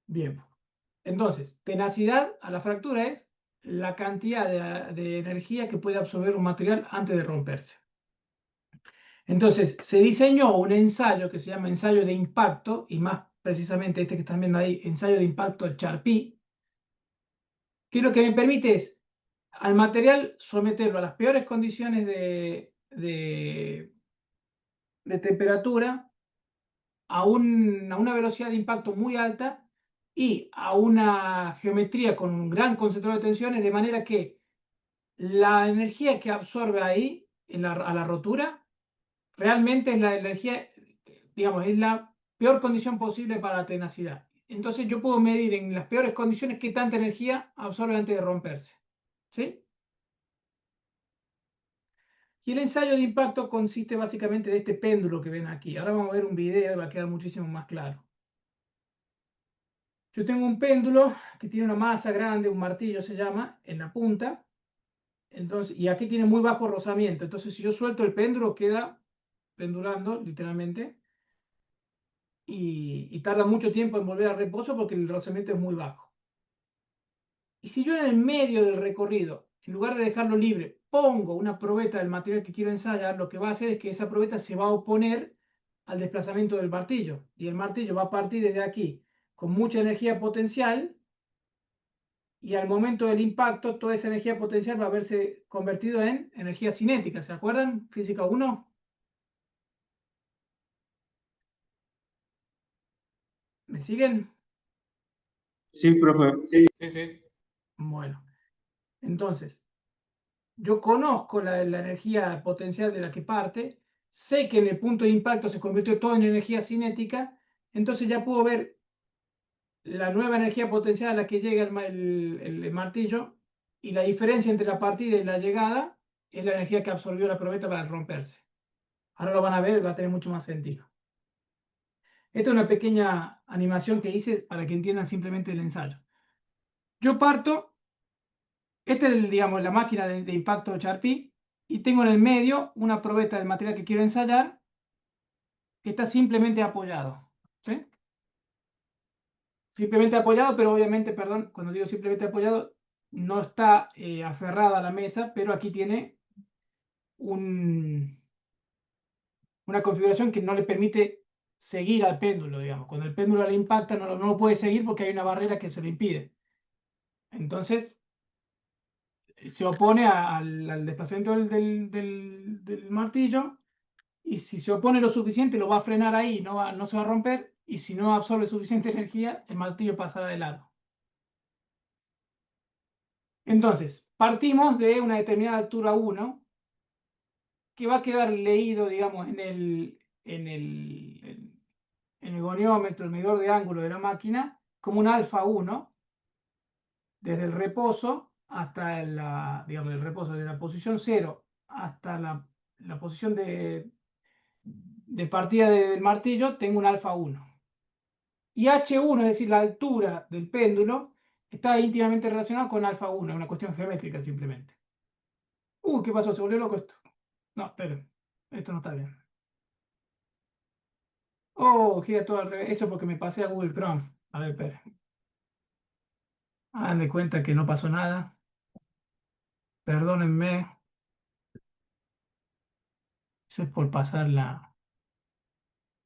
Bien. Entonces, tenacidad a la fractura es la cantidad de energía que puede absorber un material antes de romperse. Entonces, se diseñó un ensayo que se llama ensayo de impacto, y más precisamente este que están viendo ahí, ensayo de impacto Charpy, que lo que me permite es al material someterlo a las peores condiciones de temperatura, a una velocidad de impacto muy alta y a una geometría con un gran concentrador de tensiones, de manera que la energía que absorbe ahí a la rotura realmente es la energía, digamos, es la peor condición posible para la tenacidad. Entonces yo puedo medir en las peores condiciones qué tanta energía absorbe antes de romperse. ¿Sí? Y el ensayo de impacto consiste básicamente de este péndulo que ven aquí. Ahora vamos a ver un video y va a quedar muchísimo más claro. Yo tengo un péndulo que tiene una masa grande, un martillo se llama, en la punta. Entonces, y aquí tiene muy bajo rozamiento. Entonces, si yo suelto el péndulo, queda pendulando, literalmente, y tarda mucho tiempo en volver a reposo porque el rozamiento es muy bajo. Y si yo en el medio del recorrido, en lugar de dejarlo libre, pongo una probeta del material que quiero ensayar, lo que va a hacer es que esa probeta se va a oponer al desplazamiento del martillo. Y el martillo va a partir desde aquí con mucha energía potencial, y al momento del impacto toda esa energía potencial va a verse convertido en energía cinética. ¿Se acuerdan? Física 1. ¿Me siguen? Sí, profe. Sí, sí. Bueno, entonces, yo conozco la energía potencial de la que parte, sé que en el punto de impacto se convirtió todo en energía cinética, entonces ya puedo ver la nueva energía potencial a la que llega el martillo, y la diferencia entre la partida y la llegada es la energía que absorbió la probeta para romperse. Ahora lo van a ver, va a tener mucho más sentido. Esta es una pequeña animación que hice para que entiendan simplemente el ensayo. Yo parto, esta es digamos, la máquina de impacto Charpy, y tengo en el medio una probeta del material que quiero ensayar que está simplemente apoyado. ¿Sí? Simplemente apoyado, pero obviamente, perdón, cuando digo simplemente apoyado, no está aferrada a la mesa, pero aquí tiene una configuración que no le permite seguir al péndulo, digamos. Cuando el péndulo le impacta, no lo puede seguir porque hay una barrera que se le impide. Entonces, se opone al desplazamiento del martillo, y si se opone lo suficiente, lo va a frenar ahí, no se va a romper, y si no absorbe suficiente energía, el martillo pasará de lado. Entonces, partimos de una determinada altura 1, que va a quedar leído, digamos, en el goniómetro, el medidor de ángulo de la máquina, como un alfa 1, desde el reposo hasta digamos, el reposo, de la posición 0 hasta la posición de partida del martillo, tengo un alfa 1. Y H1, es decir, la altura del péndulo, está íntimamente relacionado con alfa 1, es una cuestión geométrica simplemente. ¿Qué pasó? ¿Se volvió loco esto? No, esperen, esto no está bien. Gira todo al revés. Esto porque me pasé a Google Chrome. A ver, esperen. Hagan de cuenta que no pasó nada. Perdónenme. Eso es por pasar la...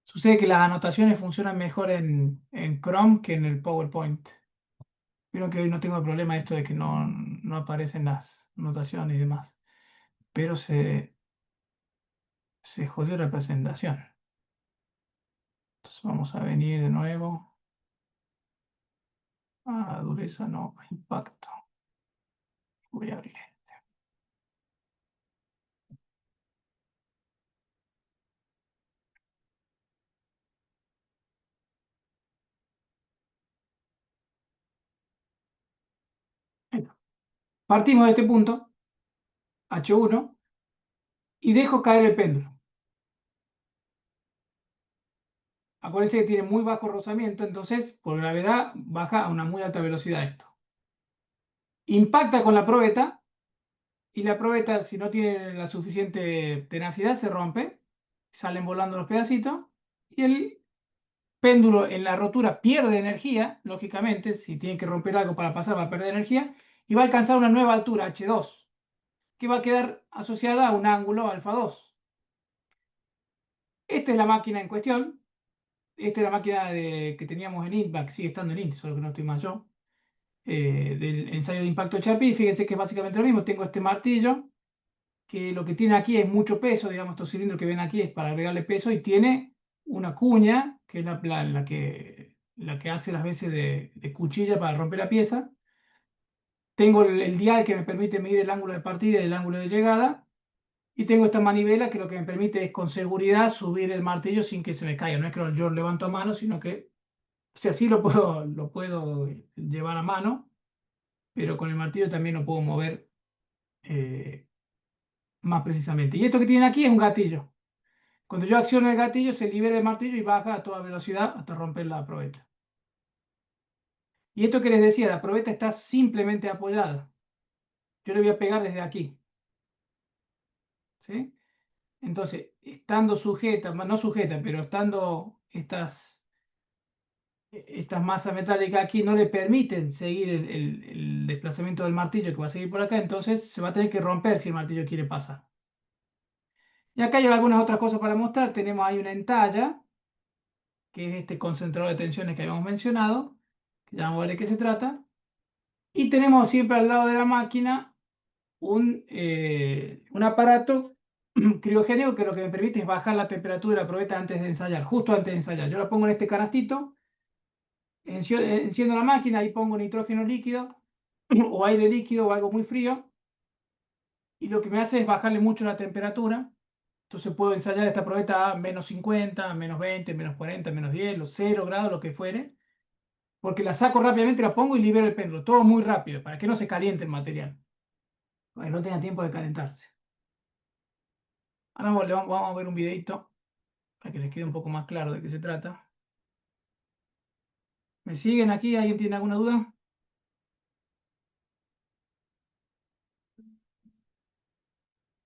Sucede que las anotaciones funcionan mejor en Chrome que en el PowerPoint. Vieron que hoy no tengo el problema de esto de que no aparecen las anotaciones y demás. Pero se jodió la presentación. Entonces vamos a venir de nuevo. Dureza no, impacto. Voy a abrir. Partimos de este punto, H1, y dejo caer el péndulo. Acuérdense que tiene muy bajo rozamiento, entonces por gravedad baja a una muy alta velocidad esto. Impacta con la probeta, y la probeta, si no tiene la suficiente tenacidad, se rompe, salen volando los pedacitos, y péndulo en la rotura pierde energía, lógicamente, si tiene que romper algo para pasar va a perder energía, y va a alcanzar una nueva altura, H2, que va a quedar asociada a un ángulo alfa 2. Esta es la máquina en cuestión. Esta es la máquina que teníamos en INT, que sigue estando en INT, solo que no estoy más yo, del ensayo de impacto Charpy. Fíjense que es básicamente lo mismo. Tengo este martillo, que lo que tiene aquí es mucho peso, digamos, estos cilindros que ven aquí es para agregarle peso, y tiene una cuña, que es la que hace las veces de cuchilla para romper la pieza. Tengo el dial que me permite medir el ángulo de partida y el ángulo de llegada. Y tengo esta manivela que lo que me permite es con seguridad subir el martillo sin que se me caiga. No es que yo lo levanto a mano, sino que, o sea, sí lo puedo llevar a mano, pero con el martillo también lo puedo mover más precisamente. Y esto que tienen aquí es un gatillo. Cuando yo acciono el gatillo, se libera el martillo y baja a toda velocidad hasta romper la probeta. Y esto que les decía, la probeta está simplemente apoyada. Yo le voy a pegar desde aquí. ¿Sí? Entonces, estando sujeta, no sujeta, pero estando estas masas metálicas aquí no le permiten seguir el desplazamiento del martillo, que va a seguir por acá, entonces se va a tener que romper si el martillo quiere pasar. Y acá hay algunas otras cosas para mostrar. Tenemos ahí una entalla, que es este concentrador de tensiones que habíamos mencionado, que ya vamos a ver de qué se trata. Y tenemos siempre al lado de la máquina un aparato criogénico que lo que me permite es bajar la temperatura de la probeta antes de ensayar, justo antes de ensayar. Yo la pongo en este canastito, enciendo la máquina, ahí pongo nitrógeno líquido o aire líquido o algo muy frío, y lo que me hace es bajarle mucho la temperatura. Entonces puedo ensayar esta probeta a menos 50, menos 20, menos 40, menos 10, los 0 grados, lo que fuere, porque la saco rápidamente, la pongo y libero el péndulo, todo muy rápido, para que no se caliente el material, para que no tenga tiempo de calentarse. Ahora vamos a ver un videito para que les quede un poco más claro de qué se trata. ¿Me siguen aquí? ¿Alguien tiene alguna duda?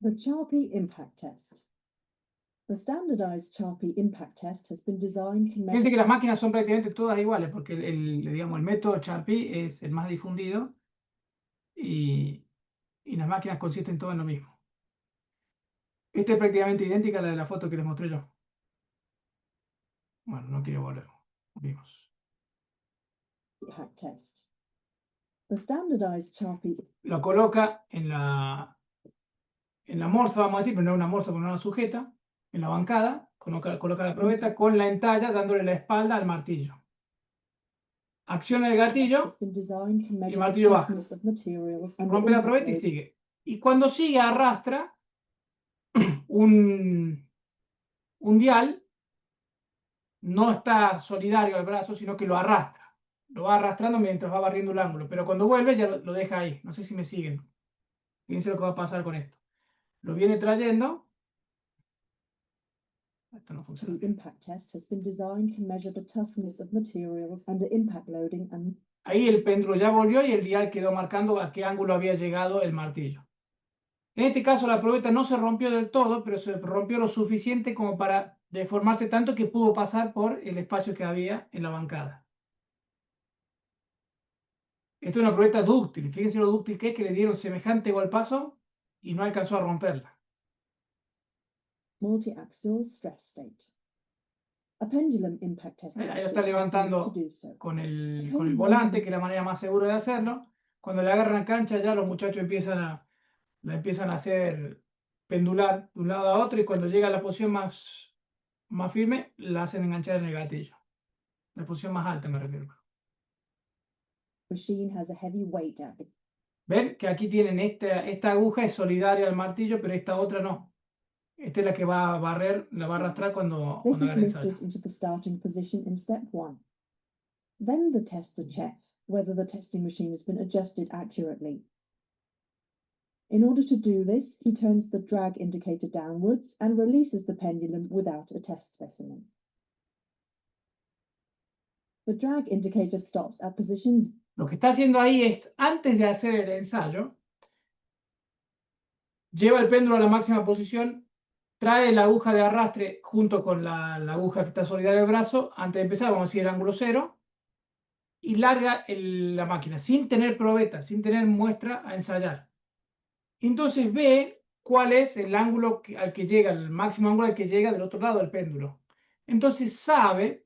The Charpy Impact Test. The standardized Charpy Impact Test has been designed to Fíjense measure... que las máquinas son prácticamente todas iguales, porque digamos, el método Charpy es el más difundido y las máquinas consisten todas en lo mismo. Esta es prácticamente idéntica a la de la foto que les mostré yo. Bueno, no quiero volver. Volvimos. Impact Test. The standardized Charpy... Lo coloca en la morsa, vamos a decir, pero no una morsa, pero una sujeta, en la bancada, coloca la probeta con la entalla dándole la espalda al martillo. Acciona el gatillo y el martillo baja. Rompe la probeta y sigue. Y cuando sigue arrastra un dial, no está solidario al brazo, sino que lo arrastra. Lo va arrastrando mientras va barriendo el ángulo, pero cuando vuelve ya lo deja ahí. No sé si me siguen. Fíjense lo que va a pasar con esto. Lo viene trayendo. Esto no funciona. The impact test has been designed to measure the toughness of materials under impact loading and... Ahí el péndulo ya volvió y el dial quedó marcando a qué ángulo había llegado el martillo. En este caso la probeta no se rompió del todo, pero se rompió lo suficiente como para deformarse tanto que pudo pasar por el espacio que había en la bancada. Esto es una probeta dúctil. Fíjense lo dúctil que es, que le dieron semejante golpazo y no alcanzó a romperla. Multi-axial stress state. A pendulum impact test. Ahí lo está levantando con el volante, que es la manera más segura de hacerlo. Cuando le agarran cancha ya los muchachos la empiezan a hacer pendular de un lado a otro, y cuando llega a la posición más firme la hacen enganchar en el gatillo. La posición más alta me refiero. Machine has a heavy weight at the... Ven que aquí tienen esta aguja es solidaria al martillo, pero esta otra no. Esta es la que va a barrer, la va a arrastrar cuando This is haga el ensayo. lifted into the starting position in step 1. Then the tester checks whether the testing machine has been adjusted accurately. In order to do this, he turns the drag indicator downwards and releases the pendulum without a test specimen. The drag indicator stops at positions... Lo que está haciendo ahí es, antes de hacer el ensayo, lleva el péndulo a la máxima posición trae la aguja de arrastre junto con la aguja que está solidaria del brazo. Antes de empezar, vamos a decir el ángulo 0. Y larga la máquina, sin tener probeta, sin tener muestra a ensayar. Entonces ve cuál es el ángulo al que llega, el máximo ángulo al que llega del otro lado del péndulo. Entonces sabe,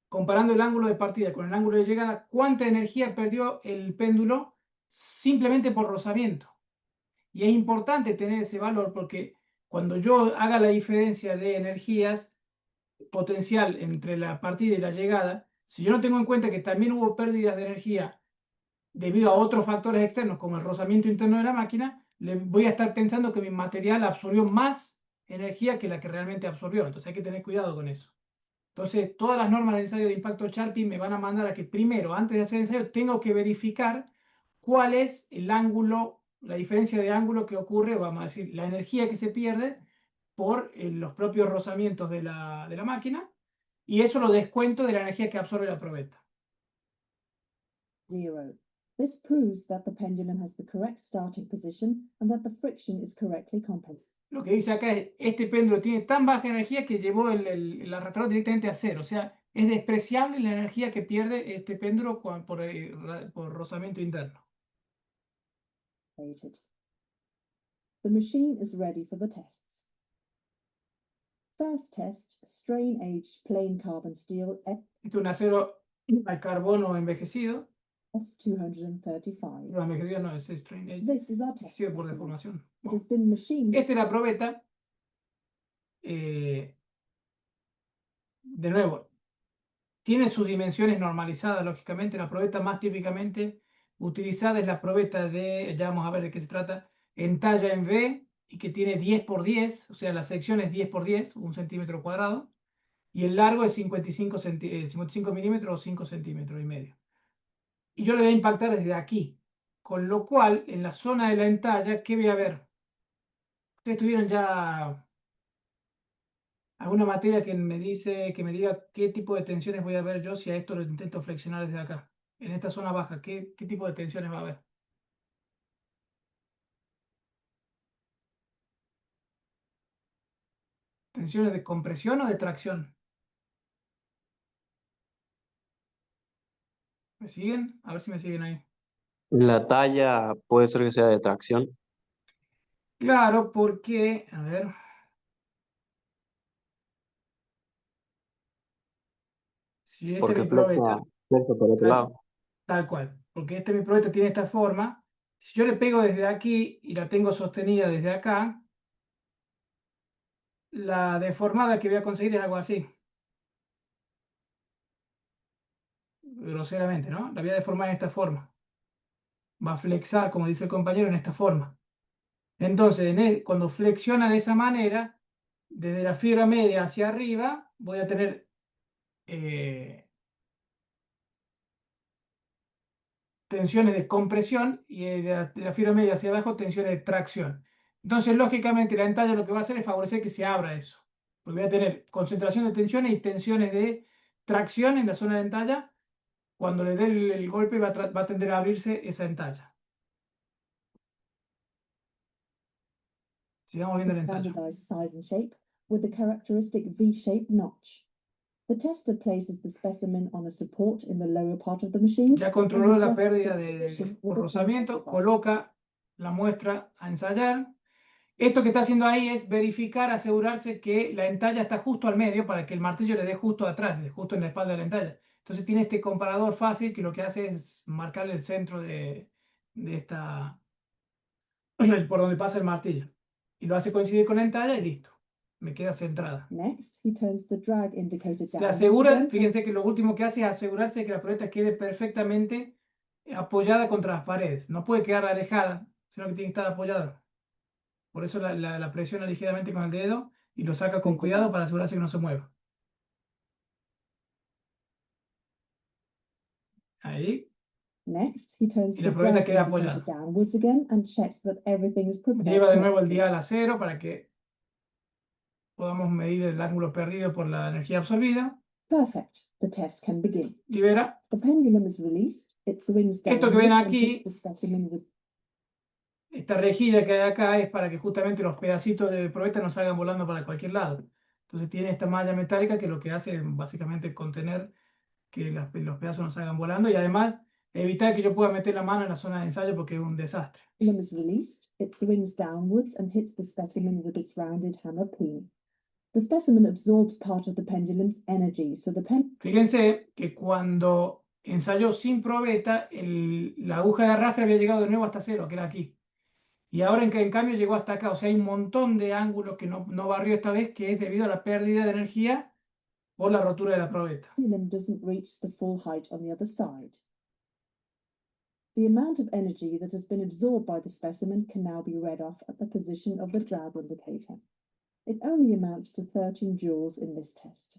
comparando el ángulo de partida con el ángulo de llegada, cuánta energía perdió el péndulo simplemente por rozamiento. Y es importante tener ese valor porque cuando yo haga la diferencia de energías potencial entre la partida y la llegada, si yo no tengo en cuenta que también hubo pérdidas de energía debido a otros factores externos como el rozamiento interno de la máquina, le voy a estar pensando que mi material absorbió más energía que la que realmente absorbió. Entonces hay que tener cuidado con eso. Entonces todas las normas de ensayo de impacto Charpy me van a mandar a que primero, antes de hacer el ensayo, tengo que verificar cuál es el ángulo, la diferencia de ángulo que ocurre, vamos a decir, la energía que se pierde por los propios rozamientos de la máquina, y eso lo descuento de la energía que absorbe la probeta. 0. This proves that the pendulum has the correct starting position and that the friction is correctly compensated. Lo que dice acá es, este péndulo tiene tan baja energía que llevó el arrastrador directamente a 0. O sea, es despreciable la energía que pierde este péndulo por rozamiento interno. The machine is ready for the tests. First test, strain aged plain carbon steel Este es un acero al carbono envejecido. S235. No, envejecido no, es strain age. This is our test. Envejecido por deformación. It has been machined. Esta es la probeta. De nuevo, tiene sus dimensiones normalizadas, lógicamente. La probeta más típicamente utilizada es la probeta de, ya vamos a ver de qué se trata, en talla en V y que tiene 10 por 10, o sea, la sección es 10 por 10, 1 centímetro cuadrado, y el largo es 55 milímetros o 5 centímetros y medio. Y yo le voy a impactar desde aquí, con lo cual, en la zona de la entalla, ¿qué voy a ver? Ustedes tuvieron ya alguna materia que me diga qué tipo de tensiones voy a ver yo si a esto lo intento flexionar desde acá. En esta zona baja, ¿qué tipo de tensiones va a haber? ¿Tensiones de compresión o de tracción? ¿Me siguen? A ver si me siguen ahí. La talla puede ser que sea de tracción. Claro, porque, a ver, si este es Porque mi probeta, flexa por otro lado. tal cual, porque este mi probeta tiene esta forma, si yo le pego desde aquí y la tengo sostenida desde acá, la deformada que voy a conseguir es algo así. Groseramente, ¿no? La voy a deformar en esta forma. Va a flexar, como dice el compañero, en esta forma. Entonces, cuando flexiona de esa manera, desde la fibra media hacia arriba, voy a tener tensiones de compresión y de la fibra media hacia abajo, tensiones de tracción. Entonces, lógicamente, la entalla lo que va a hacer es favorecer que se abra eso. Porque voy a tener concentración de tensiones y tensiones de tracción en la zona de entalla. Cuando le dé el golpe va a tender a abrirse esa entalla. Sigamos viendo la entalla. Standardized size and shape with the characteristic V-shaped notch. The tester places the specimen on a support in the lower part of the machine. Ya controló la pérdida por rozamiento, coloca la muestra a ensayar. Esto que está haciendo ahí es verificar, asegurarse que la entalla está justo al medio para que el martillo le dé justo atrás, justo en la espalda de la entalla. Entonces tiene este comparador fácil que lo que hace es marcarle el centro de esta, por donde pasa el martillo. Y lo hace coincidir con la entalla y listo. Me queda centrada. Next, he turns the drag indicator Se down. asegura, fíjense que lo último que hace es asegurarse de que la probeta quede perfectamente apoyada contra las paredes. No puede quedar alejada, sino que tiene que estar apoyada. Por eso la presiona ligeramente con el dedo y lo saca con cuidado para asegurarse que no se mueva. Ahí. Next, he turns Y la the probeta drag queda indicator apoyada. downwards again and checks that everything is prepared. Lleva de nuevo el dial a 0 para que podamos medir el ángulo perdido por la energía absorbida. Perfect. The test can begin. Libera. The pendulum is released. It swings Esto que ven downwards and aquí hits the specimen with esta rejilla que hay acá es para que justamente los pedacitos de probeta no salgan volando para cualquier lado. Entonces tiene esta malla metálica que lo que hace es básicamente contener que los pedazos no salgan volando y además evitar que yo pueda meter la mano en la zona de ensayo porque es un desastre. Pendulum is released, it swings downwards and hits the specimen with its rounded hammer peen. The specimen absorbs part of the pendulum's energy, so the Fíjense que cuando ensayó sin probeta, la aguja de arrastre había llegado de nuevo hasta cero, que era aquí. Y ahora en cambio llegó hasta acá. O sea, hay un montón de ángulos que no barrió esta vez, que es debido a la pérdida de energía por la rotura de la probeta. pendulum doesn't reach the full height on the other side. The amount of energy that has been absorbed by the specimen can now be read off at the position of the drag indicator. It only amounts to 13 joules in this test.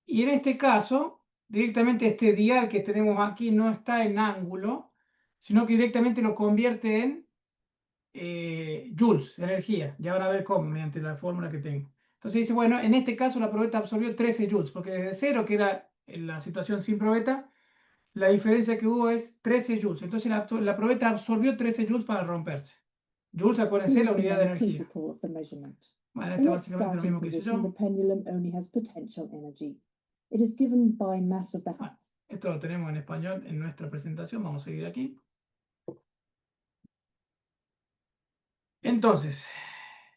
Y en este caso, directamente este dial que tenemos aquí no está en ángulo, sino que directamente lo convierte en joules, energía. Ya van a ver cómo, mediante la fórmula que tengo. Entonces dice, bueno, en este caso la probeta absorbió 13 joules, porque desde cero, que era en la situación sin probeta, la diferencia que hubo es 13 joules. Entonces la probeta absorbió 13 joules para romperse. Joules, acuérdense, la Here's the unidad de main energía. principle of the measurement. Bueno, In esto its básicamente es lo starting mismo que hice position, yo. the pendulum only has potential energy. It is given by mass of the Bueno, esto lo tenemos en español en nuestra presentación. Vamos a seguir aquí. Entonces,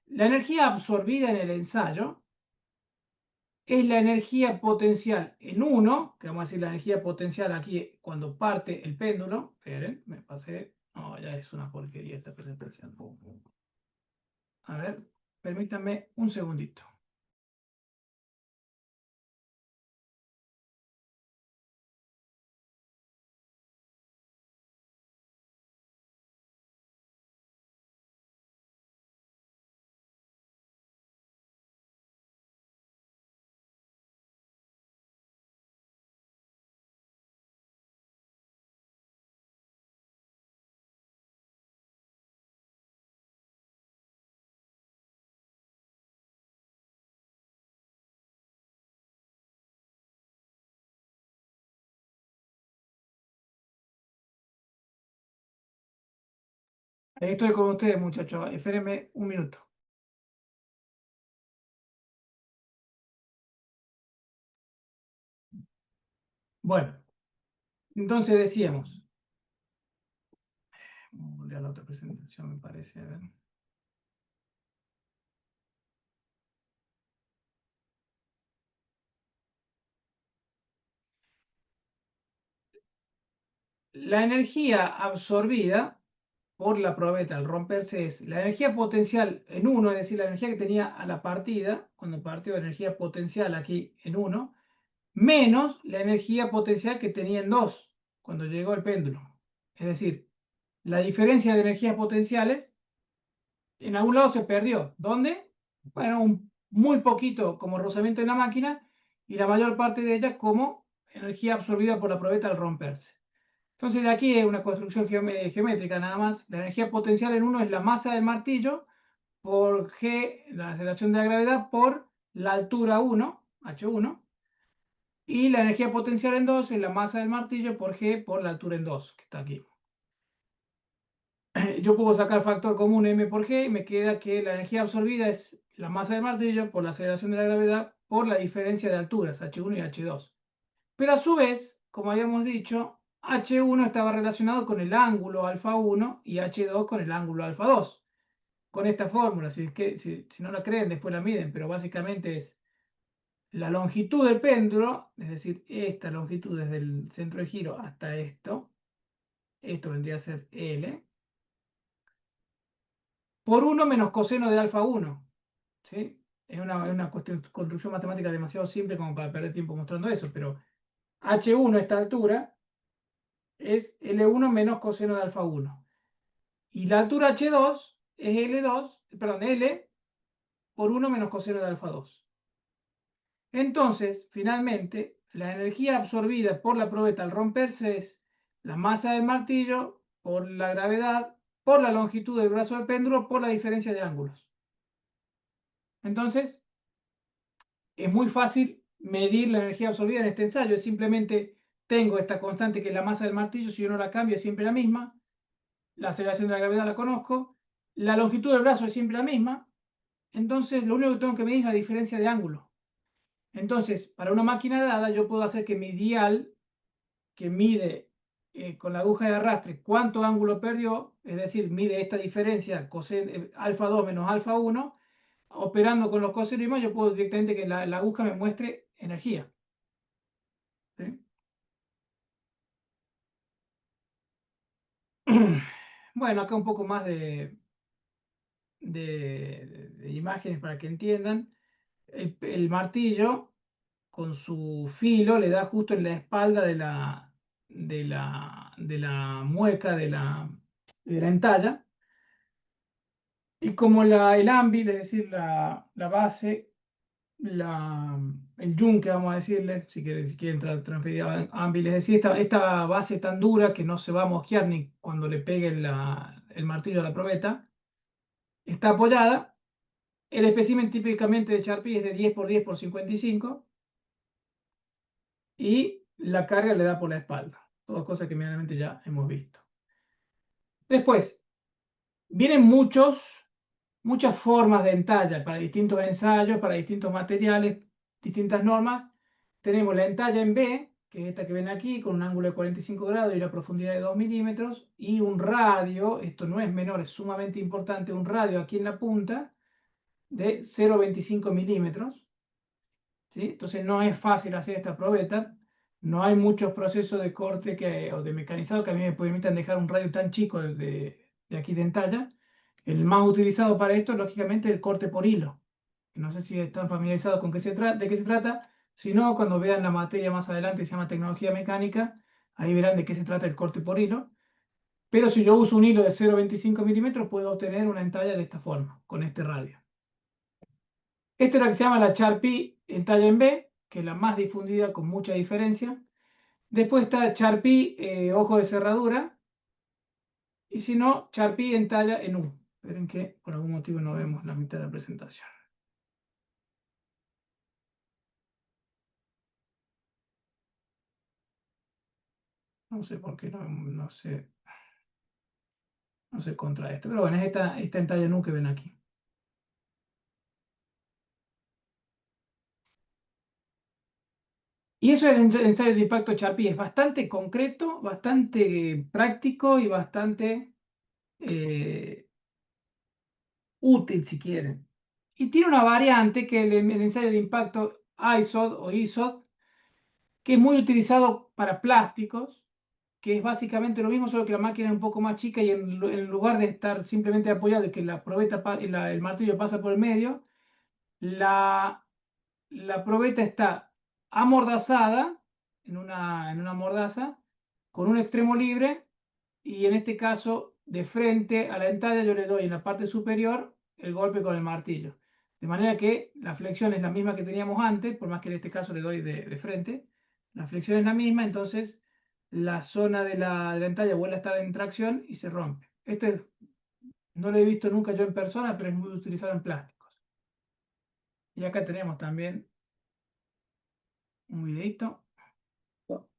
la energía absorbida en el ensayo es la energía potencial en 1, que vamos a decir la energía potencial aquí cuando parte el péndulo. Esperen, me pasé. No, ya es una porquería esta presentación. A ver, permítanme un segundito. Ahí estoy con ustedes, muchachos. Espérenme un minuto. Bueno, entonces decíamos. Vamos a volver a la otra presentación, me parece. A ver. La energía absorbida por la probeta al romperse es la energía potencial en 1, es decir, la energía que tenía a la partida, cuando partió energía potencial aquí en 1, menos la energía potencial que tenía en 2, cuando llegó el péndulo. Es decir, la diferencia de energías potenciales en algún lado se perdió. ¿Dónde? Bueno, muy poquito como rozamiento en la máquina y la mayor parte de ella como energía absorbida por la probeta al romperse. Entonces de aquí es una construcción geométrica nada más. La energía potencial en 1 es la masa del martillo por G, la aceleración de la gravedad, por la altura 1, H1, y la energía potencial en 2 es la masa del martillo por G por la altura en 2, que está aquí. Yo puedo sacar factor común M por G y me queda que la energía absorbida es la masa del martillo por la aceleración de la gravedad por la diferencia de alturas, H1 y H2. Pero a su vez, como habíamos dicho, H1 estaba relacionado con el ángulo alfa 1 y H2 con el ángulo alfa 2. Con esta fórmula, si no la creen, después la miden, pero básicamente es la longitud del péndulo, es decir, esta longitud desde el centro de giro hasta esto vendría a ser L, por 1 menos coseno de alfa 1. ¿Sí? Es una construcción matemática demasiado simple como para perder tiempo mostrando eso, pero H1 a esta altura es L1 menos coseno de alfa 1. Y la altura H2 es L por 1 menos coseno de alfa 2. Entonces, finalmente, la energía absorbida por la probeta al romperse es la masa del martillo por la gravedad, por la longitud del brazo del péndulo, por la diferencia de ángulos. Entonces, es muy fácil medir la energía absorbida en este ensayo. Es simplemente tengo esta constante que es la masa del martillo, si yo no la cambio es siempre la misma. la aceleración de la gravedad la conozco, la longitud del brazo es siempre la misma, entonces lo único que tengo que medir es la diferencia de ángulo. Entonces, para una máquina dada, yo puedo hacer que mi dial, que mide con la aguja de arrastre cuánto ángulo perdió, es decir, mide esta diferencia, alfa 2 menos alfa 1, operando con los cosenos y más, yo puedo directamente que la aguja me muestre energía. ¿Sí? Bueno, acá un poco más de imágenes para que entiendan. El martillo con su filo le da justo en la espalda de la mueca de la entalla. Y como el ámbil, es decir, la base, el yunque, vamos a decirle, si quieren transferir a ámbil, es decir, esta base tan dura que no se va a mosquear ni cuando le pegue el martillo a la probeta, está apoyada. El espécimen típicamente de Charpy es de 10 por 10 por 55 y la carga le da por la espalda. Todas cosas que medianamente ya hemos visto. Después, vienen muchas formas de entalla para distintos ensayos, para distintos materiales, distintas normas. Tenemos la entalla en B, que es esta que ven aquí, con un ángulo de 45 grados y una profundidad de 2 milímetros, y un radio, esto no es menor, es sumamente importante, un radio aquí en la punta de 0,25 milímetros. ¿Sí? Entonces no es fácil hacer esta probeta. No hay muchos procesos de corte o de mecanizado que a mí me permitan dejar un radio tan chico de aquí de entalla. El más utilizado para esto, lógicamente, es el corte por hilo. No sé si están familiarizados con de qué se trata. Si no, cuando vean la materia más adelante, se llama tecnología mecánica, ahí verán de qué se trata el corte por hilo. Pero si yo uso un hilo de 0,25 milímetros, puedo obtener una entalla de esta forma, con este radio. Esta es la que se llama la Charpy entalla en B, que es la más difundida con mucha diferencia. Después está Charpy ojo de cerradura. Y si no, Charpy entalla en U. Esperen que por algún motivo no vemos la mitad de la presentación. No sé por qué no se contrae esto. Pero bueno, es esta entalla en U que ven aquí. Y eso es el ensayo de impacto Charpy. Es bastante concreto, bastante práctico y bastante útil, si quieren. Y tiene una variante que es el ensayo de impacto ISOD o ISOD, que es muy utilizado para plásticos, que es básicamente lo mismo, solo que la máquina es un poco más chica y en lugar de estar simplemente apoyado y que la probeta, el martillo pasa por el medio, la probeta está amordazada en una mordaza con un extremo libre y en este caso de frente a la entalla yo le doy en la parte superior el golpe con el martillo. De manera que la flexión es la misma que teníamos antes, por más que en este caso le doy de frente. La flexión es la misma, entonces la zona de la entalla vuelve a estar en tracción y se rompe. No lo he visto nunca yo en persona, pero es muy utilizado en plásticos. Y acá tenemos también un videito.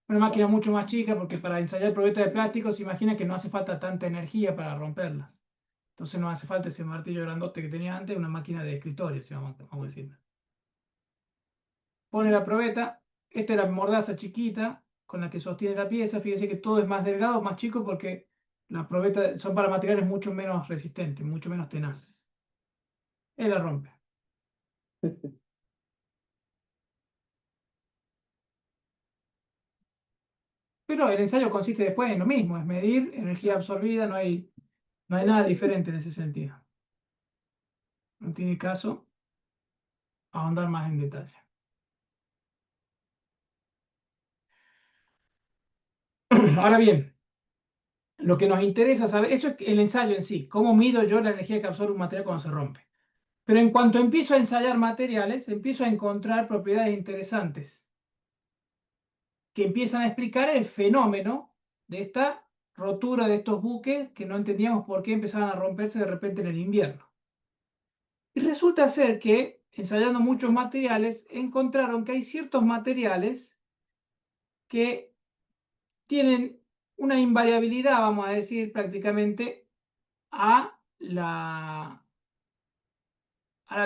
Una máquina mucho más chica porque para ensayar probetas de plástico se imagina que no hace falta tanta energía para romperlas. Entonces no hace falta ese martillo grandote que tenía antes, una máquina de escritorio, si vamos a decirlo. Pone la probeta, esta es la mordaza chiquita con la que sostiene la pieza. Fíjense que todo es más delgado, más chico porque las probetas son para materiales mucho menos resistentes, mucho menos tenaces. Él la rompe. Pero el ensayo consiste después en lo mismo, es medir energía absorbida, no hay nada diferente en ese sentido. No tiene caso ahondar más en detalle. Ahora bien, lo que nos interesa saber, eso es el ensayo en sí, cómo mido yo la energía que absorbe un material cuando se rompe. Pero en cuanto empiezo a ensayar materiales, empiezo a encontrar propiedades interesantes que empiezan a explicar el fenómeno de esta rotura de estos buques que no entendíamos por qué empezaban a romperse de repente en el invierno. Y resulta ser que, ensayando muchos materiales, encontraron que hay ciertos materiales que tienen una invariabilidad, vamos a decir, prácticamente a la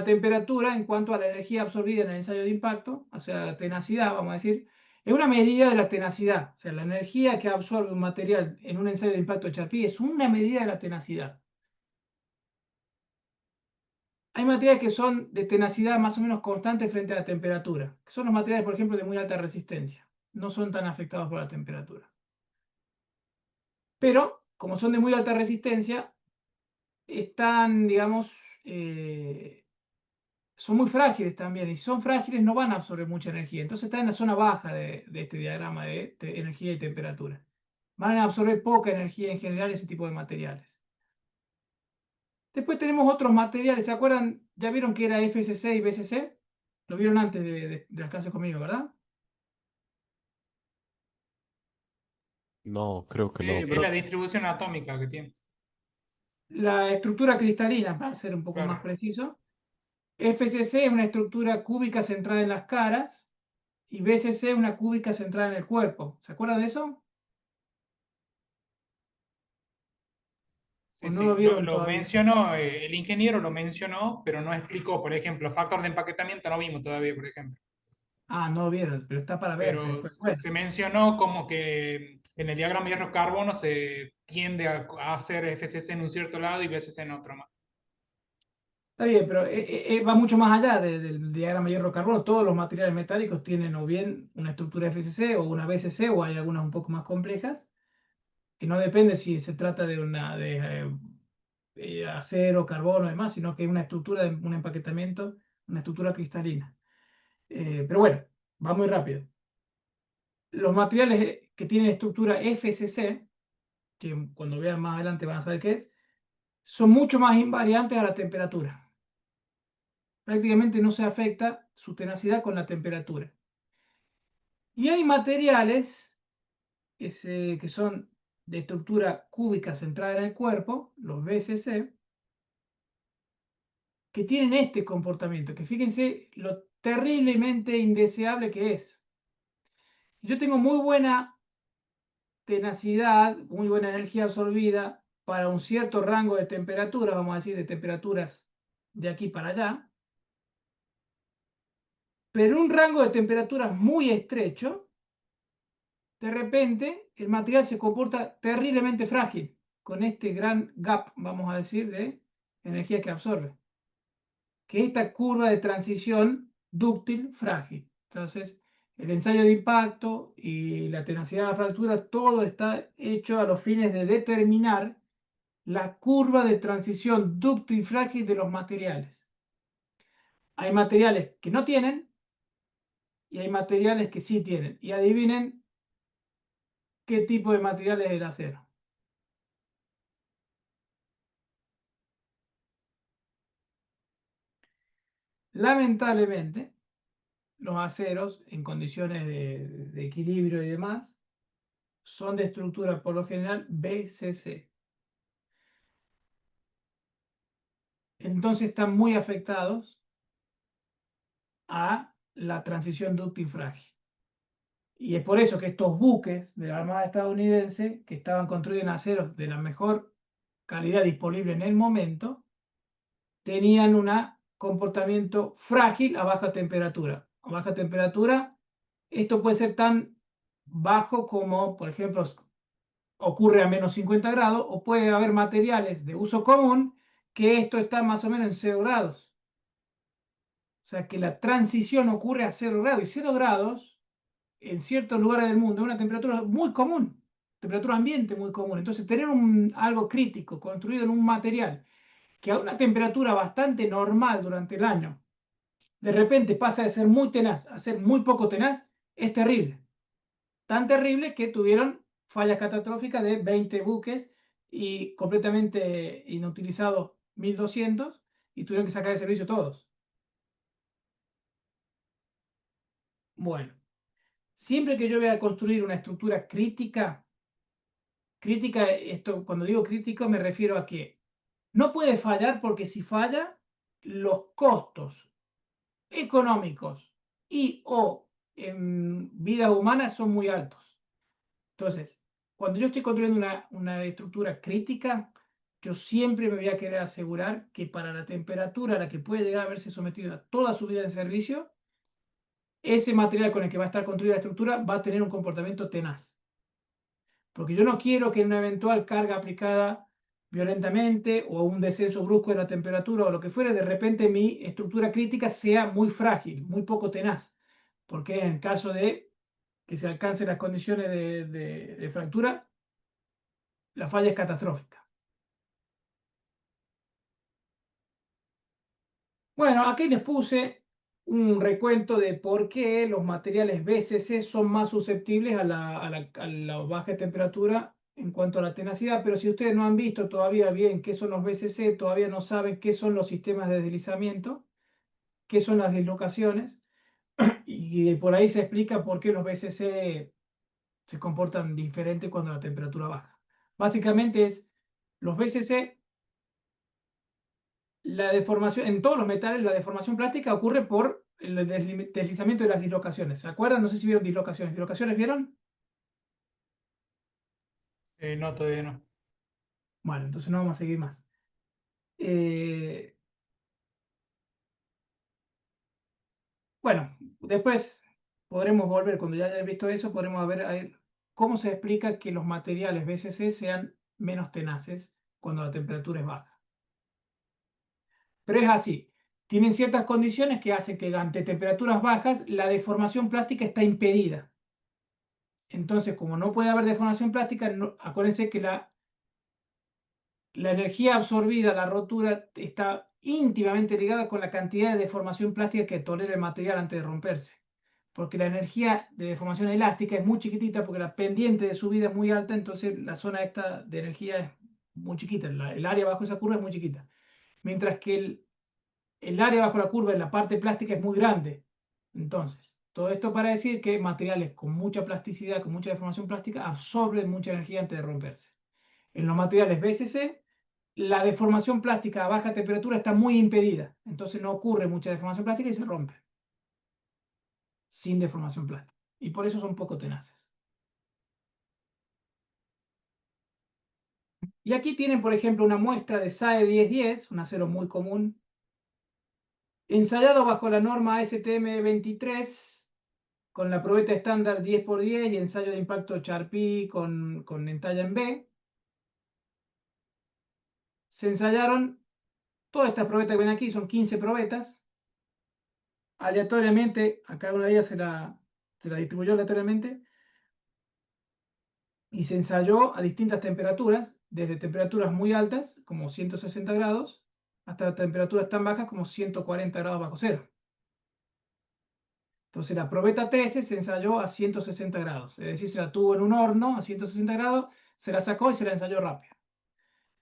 temperatura en cuanto a la energía absorbida en el ensayo de impacto, o sea, la tenacidad, vamos a decir, es una medida de la tenacidad. O sea, la energía que absorbe un material en un ensayo de impacto de Charpy es una medida de la tenacidad. Hay materiales que son de tenacidad más o menos constante frente a la temperatura, que son los materiales, por ejemplo, de muy alta resistencia. No son tan afectados por la temperatura. Pero, como son de muy alta resistencia, están, digamos, son muy frágiles también, y si son frágiles no van a absorber mucha energía. Entonces están en la zona baja de este diagrama de energía y temperatura. Van a absorber poca energía en general ese tipo de materiales. Después tenemos otros materiales, ¿se acuerdan? Ya vieron que era FCC y BCC. Lo vieron antes de las clases conmigo, ¿verdad? No, creo que no. Es la distribución atómica que tiene. La estructura cristalina, para ser un poco Claro. más preciso. FCC es una estructura cúbica centrada en las caras y BCC es una cúbica centrada en el cuerpo. ¿Se acuerdan de eso? Sí, ¿O no sí. lo vieron Lo todavía? mencionó, el ingeniero lo mencionó, pero no explicó, por ejemplo, factor de empaquetamiento no vimos todavía, por ejemplo. Ah, no lo vieron, pero está para verse Pero después. Bueno, se mencionó como que en el diagrama hierro-carbono se tiende a hacer FCC en un cierto lado y BCC en otro más. está bien, pero va mucho más allá del diagrama hierro-carbono. Todos los materiales metálicos tienen o bien una estructura FCC o una BCC, o hay algunas un poco más complejas, que no depende si se trata de una acero, carbono y demás, sino que es una estructura de un empaquetamiento, una estructura cristalina. Pero bueno, va muy rápido. Los materiales que tienen estructura FCC, que cuando vean más adelante van a saber qué es, son mucho más invariantes a la temperatura. Prácticamente no se afecta su tenacidad con la temperatura. Y hay materiales que son de estructura cúbica centrada en el cuerpo, los BCC, que tienen este comportamiento, que fíjense lo terriblemente indeseable que es. Yo tengo muy buena tenacidad, muy buena energía absorbida para un cierto rango de temperatura, vamos a decir, de temperaturas de aquí para allá, pero un rango de temperaturas muy estrecho, de repente el material se comporta terriblemente frágil, con este gran gap, vamos a decir, de energía que absorbe, que es esta curva de transición dúctil frágil. Entonces, el ensayo de impacto y la tenacidad de la fractura, todo está hecho a los fines de determinar la curva de transición dúctil frágil de los materiales. Hay materiales que no tienen y hay materiales que sí tienen. Y adivinen qué tipo de material es el acero. Lamentablemente, los aceros en condiciones de equilibrio y demás son de estructura por lo general BCC. Entonces están muy afectados a la transición dúctil frágil. Y es por eso que estos buques de la Armada estadounidense, que estaban construidos en aceros de la mejor calidad disponible en el momento, tenían un comportamiento frágil a baja temperatura. A baja temperatura, esto puede ser tan bajo como, por ejemplo, ocurre a menos 50 grados, o puede haber materiales de uso común que esto está más o menos en 0 grados. O sea que la transición ocurre a 0 grados, y 0 grados en ciertos lugares del mundo es una temperatura muy común, temperatura ambiente muy común. Entonces, tener algo crítico construido en un material que a una temperatura bastante normal durante el año, de repente pasa de ser muy tenaz a ser muy poco tenaz, es terrible. Tan terrible que tuvieron fallas catastróficas de 20 buques y completamente inutilizados 1200, y tuvieron que sacar de servicio todos. Bueno, siempre que yo voy a construir una estructura crítica, esto, cuando digo crítico me refiero a que no puede fallar, porque si falla, los costos económicos y o en vida humana son muy altos. Entonces, cuando yo estoy construyendo una estructura crítica, yo siempre me voy a querer asegurar que para la temperatura a la que puede llegar a verse sometido a toda su vida en servicio, ese material con el que va a estar construida la estructura va a tener un comportamiento tenaz. Porque yo no quiero que en una eventual carga aplicada violentamente o un descenso brusco de la temperatura o lo que fuere, de repente mi estructura crítica sea muy frágil, muy poco tenaz. Porque en caso de que se alcancen las condiciones de fractura, la falla es catastrófica. Bueno, aquí les puse un recuento de por qué los materiales BCC son más susceptibles a la baja temperatura en cuanto a la tenacidad, pero si ustedes no han visto todavía bien qué son los BCC, todavía no saben qué son los sistemas de deslizamiento, qué son las dislocaciones, y por ahí se explica por qué los BCC se comportan diferente cuando la temperatura baja. Básicamente es, los BCC, la deformación, en todos los metales, la deformación plástica ocurre por el deslizamiento de las dislocaciones. ¿Se acuerdan? No sé si vieron dislocaciones. ¿Dislocaciones vieron? No, todavía no. Bueno, entonces no vamos a seguir más. Bueno, después podremos volver, cuando ya hayáis visto eso, podremos ver cómo se explica que los materiales BCC sean menos tenaces cuando la temperatura es baja. Pero es así. Tienen ciertas condiciones que hacen que ante temperaturas bajas la deformación plástica está impedida. Entonces, como no puede haber deformación plástica, acuérdense que la energía absorbida, la rotura, está íntimamente ligada con la cantidad de deformación plástica que tolera el material antes de romperse. Porque la energía de deformación elástica es muy chiquitita porque la pendiente de subida es muy alta, entonces la zona esta de energía es muy chiquita, el área bajo esa curva es muy chiquita. Mientras que el área bajo la curva en la parte plástica es muy grande. Entonces, todo esto para decir que materiales con mucha plasticidad, con mucha deformación plástica, absorben mucha energía antes de romperse. En los materiales BCC, la deformación plástica a baja temperatura está muy impedida. Entonces no ocurre mucha deformación plástica y se rompe. Sin deformación plástica. Y por eso son poco tenaces. Y aquí tienen, por ejemplo, una muestra de SAE 1010, un acero muy común, ensayado bajo la norma ASTM 23, con la probeta estándar 10×10 y ensayo de impacto Charpy con entalla en B. Se ensayaron todas estas probetas que ven aquí, son 15 probetas. Aleatoriamente, a cada una de ellas se la distribuyó aleatoriamente y se ensayó a distintas temperaturas, desde temperaturas muy altas, como 160 grados, hasta temperaturas tan bajas como 140 grados bajo cero. Entonces la probeta 13 se ensayó a 160 grados, es decir, se la tuvo en un horno a 160 grados, se la sacó y se la ensayó rápido.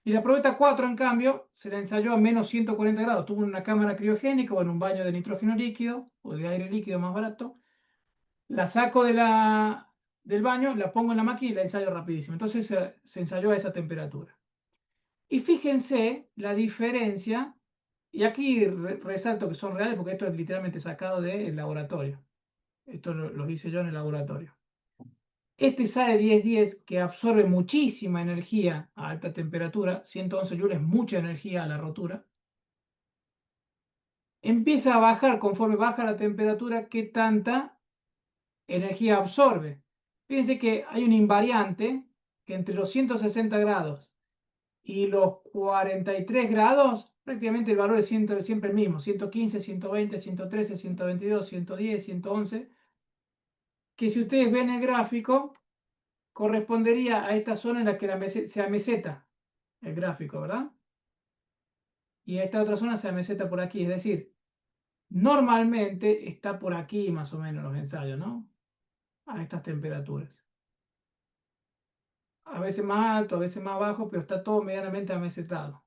Y la probeta 4, en cambio, se la ensayó a menos 140 grados, tuvo una cámara criogénica o en un baño de nitrógeno líquido o de aire líquido más barato. La saco del baño, la pongo en la máquina y la ensayo rapidísimo. Entonces se ensayó a esa temperatura. Y fíjense la diferencia, y aquí resalto que son reales porque esto es literalmente sacado del laboratorio. Esto lo hice yo en el laboratorio. Este SAE 1010 que absorbe muchísima energía a alta temperatura, 111 joules, mucha energía a la rotura, empieza a bajar conforme baja la temperatura, qué tanta energía absorbe. Fíjense que hay un invariante que entre los 160 grados y los 43 grados, prácticamente el valor es siempre el mismo, 115, 120, 113, 122, 110, 111, que si ustedes ven el gráfico, correspondería a esta zona en la que se ameseta el gráfico, ¿verdad? Y a esta otra zona se ameseta por aquí, es decir, normalmente está por aquí más o menos los ensayos, ¿no? A estas temperaturas. A veces más alto, a veces más bajo, pero está todo medianamente amesetado.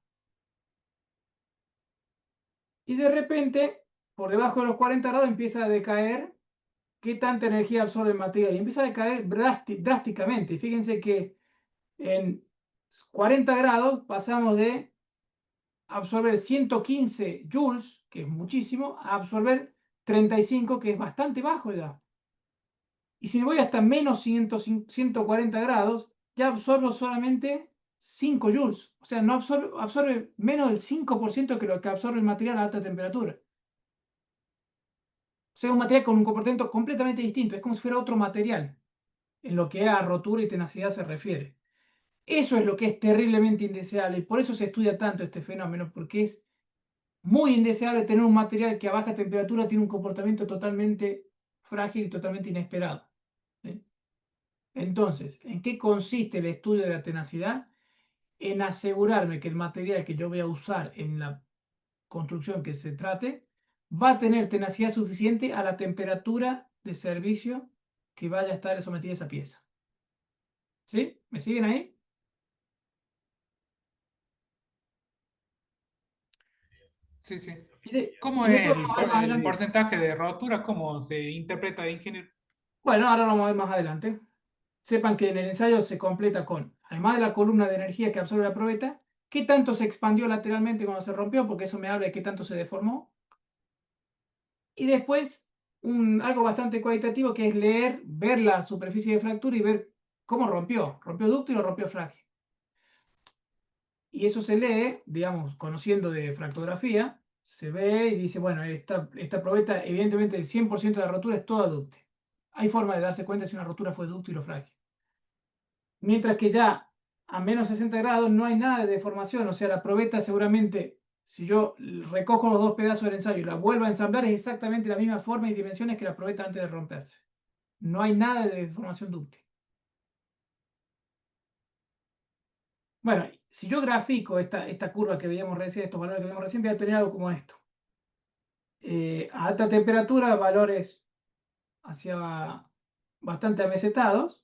Y de repente, por debajo de los 40 grados empieza a decaer qué tanta energía absorbe el material. Y empieza a decaer drásticamente. Y fíjense que en 40 grados pasamos de absorber 115 joules, que es muchísimo, a absorber 35, que es bastante bajo ya. Y si me voy hasta menos 140 grados, ya absorbo solamente 5 joules. O sea, no absorbe menos del 5% que lo que absorbe el material a alta temperatura. O sea, un material con un comportamiento completamente distinto. Es como si fuera otro material en lo que a rotura y tenacidad se refiere. Eso es lo que es terriblemente indeseable y por eso se estudia tanto este fenómeno, porque es muy indeseable tener un material que a baja temperatura tiene un comportamiento totalmente frágil y totalmente inesperado. ¿Sí? Entonces, ¿en qué consiste el estudio de la tenacidad? En asegurarme que el material que yo voy a usar en la construcción que se trate va a tener tenacidad suficiente a la temperatura de servicio que vaya a estar sometida esa pieza. ¿Sí? ¿Me siguen ahí? Sí, sí. Y ¿Cómo y es después vamos a ver más el adelante. porcentaje de rotura? ¿Cómo se interpreta de ingeniero? Bueno, ahora lo vamos a ver más adelante. Sepan que en el ensayo se completa con, además de la columna de energía que absorbe la probeta, qué tanto se expandió lateralmente cuando se rompió, porque eso me habla de qué tanto se deformó. Y después, algo bastante cualitativo que es leer, ver la superficie de fractura y ver cómo rompió. ¿Rompió dúctil o rompió frágil? Y eso se lee, digamos, conociendo de fractografía, se ve y dice, bueno, esta probeta, evidentemente el 100% de la rotura es toda dúctil. Hay forma de darse cuenta si una rotura fue dúctil o frágil. Mientras que ya a menos 60 grados no hay nada de deformación, o sea, la probeta seguramente, si yo recojo los dos pedazos del ensayo y la vuelvo a ensamblar, es exactamente la misma forma y dimensiones que la probeta antes de romperse. No hay nada de deformación dúctil. Bueno, si yo grafico esta curva que veíamos recién, estos valores que veíamos recién, voy a tener algo como esto. A alta temperatura, valores hacia bastante amesetados,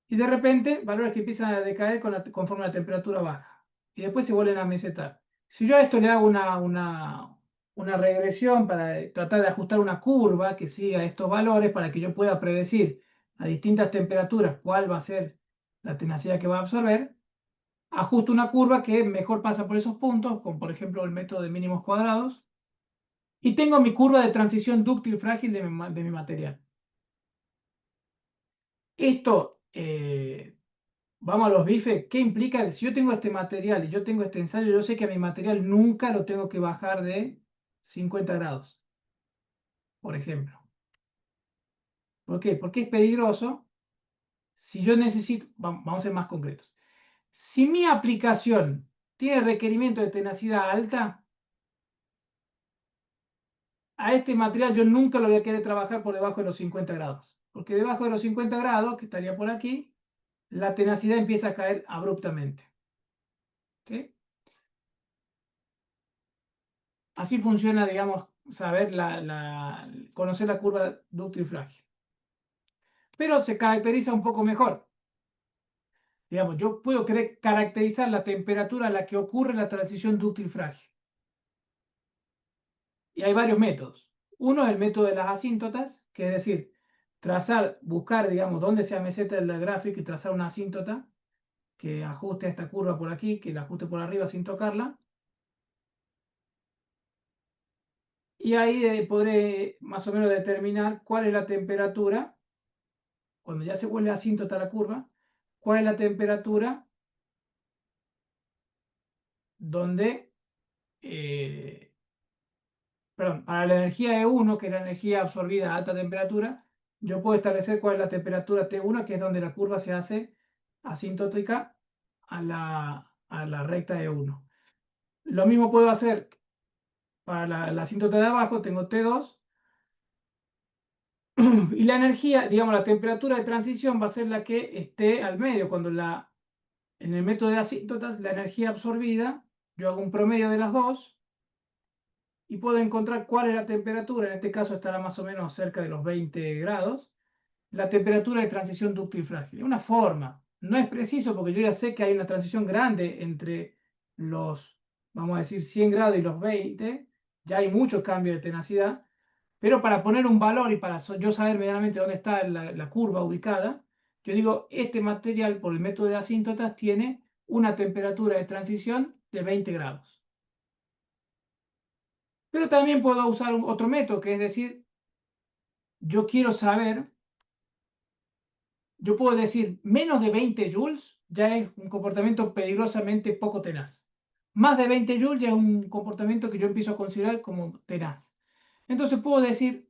y de repente valores que empiezan a decaer conforme la temperatura baja y después se vuelven a mesetar. Si yo a esto le hago una regresión para tratar de ajustar una curva que siga estos valores para que yo pueda predecir a distintas temperaturas cuál va a ser la tenacidad que va a absorber, ajusto una curva que mejor pasa por esos puntos, como por ejemplo el método de mínimos cuadrados, y tengo mi curva de transición dúctil frágil de mi material. Esto vamos a los bifes, ¿qué implica? Si yo tengo este material y yo tengo este ensayo, yo sé que a mi material nunca lo tengo que bajar de 50 grados, por ejemplo. ¿Por qué? Porque es peligroso. Si yo necesito, vamos a ser más concretos. Si mi aplicación tiene requerimiento de tenacidad alta, a este material yo nunca lo voy a querer trabajar por debajo de los 50 grados. Porque debajo de los 50 grados, que estaría por aquí, la tenacidad empieza a caer abruptamente. ¿Sí? Así funciona, digamos, saber conocer la curva dúctil frágil. Pero se caracteriza un poco mejor. Digamos, yo puedo caracterizar la temperatura a la que ocurre la transición dúctil frágil. Y hay varios métodos. Uno es el método de las asíntotas, que es decir, buscar, digamos, dónde se ameseta el gráfico y trazar una asíntota que ajuste a esta curva por aquí, que la ajuste por arriba sin tocarla. Y ahí podré más o menos determinar cuál es la temperatura, cuando ya se vuelve asíntota la curva, cuál es la temperatura donde, perdón, para la energía E1, que es la energía absorbida a alta temperatura, yo puedo establecer cuál es la temperatura T1, que es donde la curva se hace asintótica a la recta E1. Lo mismo puedo hacer para la asíntota de abajo, tengo T2, y la energía, digamos, la temperatura de transición va a ser la que esté al medio, cuando en el método de asíntotas, la energía absorbida, yo hago un promedio de las dos y puedo encontrar cuál es la temperatura, en este caso estará más o menos cerca de los 20 grados, la temperatura de transición dúctil frágil. Es una forma, no es preciso porque yo ya sé que hay una transición grande entre los, vamos a decir, 100 grados y los 20, ya hay mucho cambio de tenacidad, pero para poner un valor y para yo saber medianamente dónde está la curva ubicada, yo digo, este material por el método de asíntotas tiene una temperatura de transición de 20 grados. Pero también puedo usar otro método, que es decir, yo quiero saber yo puedo decir menos de 20 joules ya es un comportamiento peligrosamente poco tenaz. Más de 20 joules ya es un comportamiento que yo empiezo a considerar como tenaz. Entonces puedo decir,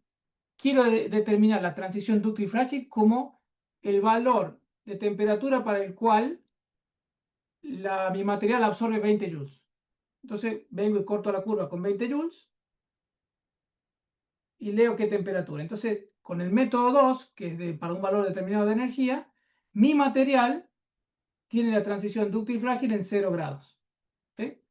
quiero determinar la transición dúctil frágil como el valor de temperatura para el cual mi material absorbe 20 joules. Entonces vengo y corto la curva con 20 joules y leo qué temperatura. Entonces, con el método 2, que es para un valor determinado de energía, mi material tiene la transición dúctil frágil en 0 grados. ¿Sí?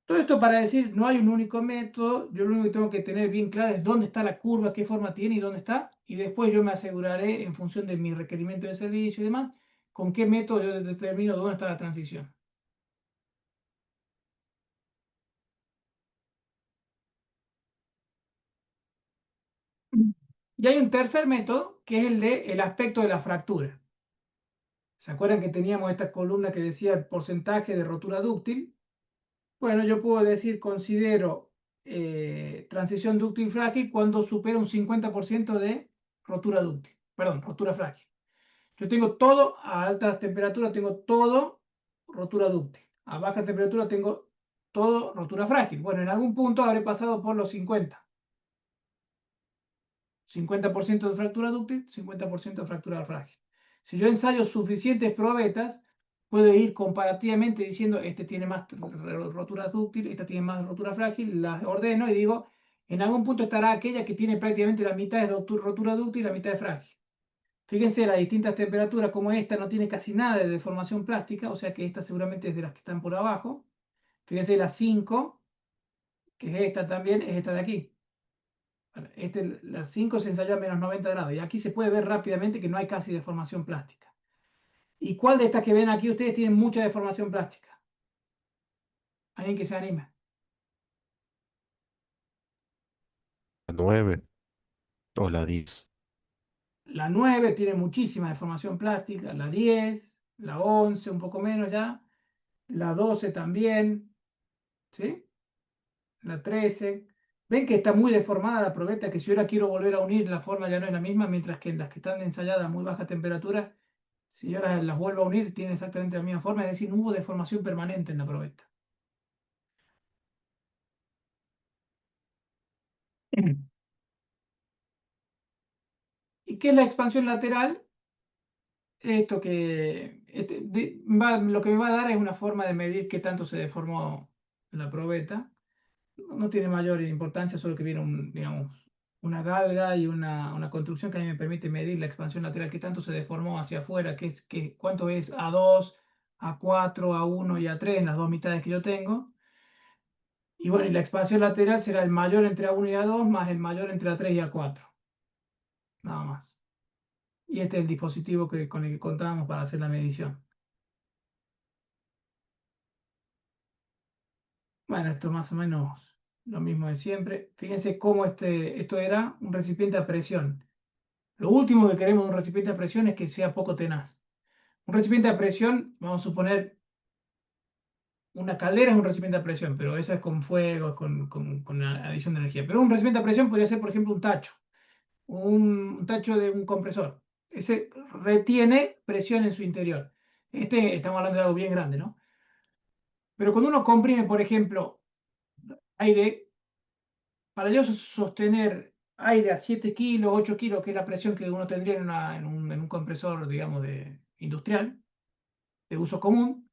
Todo esto para decir, no hay un único método, yo lo único que tengo que tener bien claro es dónde está la curva, qué forma tiene y dónde está, y después yo me aseguraré, en función de mi requerimiento de servicio y demás, con qué método yo determino dónde está la transición. Y hay un tercer método, que es el de el aspecto de la fractura. ¿Se acuerdan que teníamos esta columna que decía el porcentaje de rotura dúctil? Bueno, yo puedo decir, considero transición dúctil frágil cuando supera un 50% de rotura dúctil, perdón, rotura frágil. Yo tengo todo a alta temperatura, tengo todo rotura dúctil. A baja temperatura tengo todo rotura frágil. Bueno, en algún punto habré pasado por los 50. 50% de fractura dúctil, 50% de fractura frágil. Si yo ensayo suficientes probetas, puedo ir comparativamente diciendo, este tiene más rotura dúctil, esta tiene más rotura frágil, las ordeno y digo, en algún punto estará aquella que tiene prácticamente la mitad de rotura dúctil y la mitad de frágil. Fíjense las distintas temperaturas, como esta no tiene casi nada de deformación plástica, o sea que esta seguramente es de las que están por abajo. Fíjense las 5, que es esta también, es esta de aquí. Las 5 se ensayó a menos 90 grados y aquí se puede ver rápidamente que no hay casi deformación plástica. ¿Y cuál de estas que ven aquí ustedes tienen mucha deformación plástica? ¿Alguien que se anime? La 9 o la 10. La 9 tiene muchísima deformación plástica, la 10, la 11 un poco menos ya, la 12 también, ¿sí? La 13. Ven que está muy deformada la probeta, que si yo la quiero volver a unir, la forma ya no es la misma, mientras que las que están ensayadas a muy baja temperatura, si yo las vuelvo a unir, tiene exactamente la misma forma, es decir, no hubo deformación permanente en la probeta. ¿Y qué es la expansión lateral? Esto que lo que me va a dar es una forma de medir qué tanto se deformó la probeta. No tiene mayor importancia, solo que viene digamos, una galga y una construcción que a mí me permite medir la expansión lateral, qué tanto se deformó hacia afuera, cuánto es A2, A4, A1 y A3 en las dos mitades que yo tengo. Y bueno, y la expansión lateral será el mayor entre A1 y A2 más el mayor entre A3 y A4. Nada más. Y este es el dispositivo con el que contábamos para hacer la medición. Bueno, esto más o menos lo mismo de siempre. Fíjense cómo esto era un recipiente a presión. Lo último que queremos de un recipiente a presión es que sea poco tenaz. Un recipiente a presión, vamos a suponer, una caldera es un recipiente a presión, pero eso es con fuego, con adición de energía. Pero un recipiente a presión podría ser, por ejemplo, un tacho, un tacho de un compresor. Ese retiene presión en su interior. Estamos hablando de algo bien grande, ¿no? Pero cuando uno comprime, por ejemplo, aire, para yo sostener aire a 7 kilos, 8 kilos, que es la presión que uno tendría en un compresor, digamos, industrial, de uso común,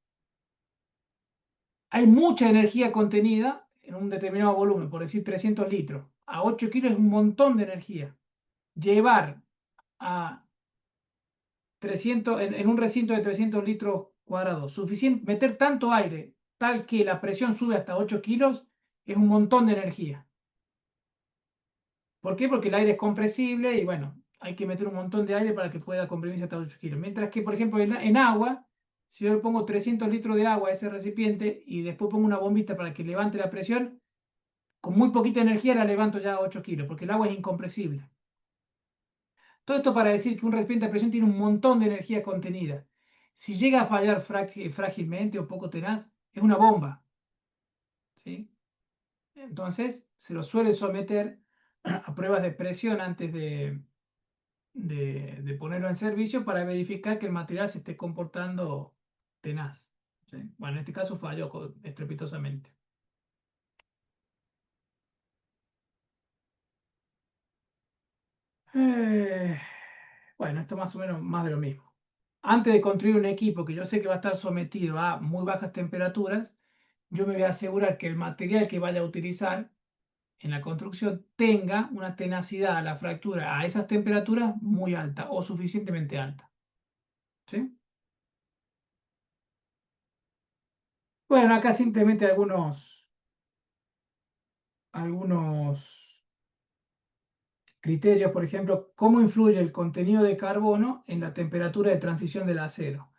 hay mucha energía contenida en un determinado volumen, por decir 300 litros. A 8 kilos es un montón de energía. Llevar a 300, en un recinto de 300 litros cuadrados, meter tanto aire tal que la presión sube hasta 8 kilos, es un montón de energía. ¿Por qué? Porque el aire es compresible y bueno, hay que meter un montón de aire para que pueda comprimirse hasta 8 kilos. Mientras que, por ejemplo, en agua, si yo le pongo 300 litros de agua a ese recipiente y después pongo una bombita para que levante la presión, con muy poquita energía la levanto ya a 8 kilos, porque el agua es incompresible. Todo esto para decir que un recipiente de presión tiene un montón de energía contenida. Si llega a fallar frágilmente o poco tenaz, es una bomba. ¿Sí? Entonces, se lo suele someter a pruebas de presión antes de de ponerlo en servicio para verificar que el material se esté comportando tenaz. ¿Sí? Bueno, en este caso falló estrepitosamente. Bueno, esto más o menos más de lo mismo. Antes de construir un equipo que yo sé que va a estar sometido a muy bajas temperaturas, yo me voy a asegurar que el material que vaya a utilizar en la construcción tenga una tenacidad a la fractura a esas temperaturas muy alta o suficientemente alta. ¿Sí? Bueno, acá simplemente algunos criterios, por ejemplo, cómo influye el contenido de carbono en la temperatura de transición del acero.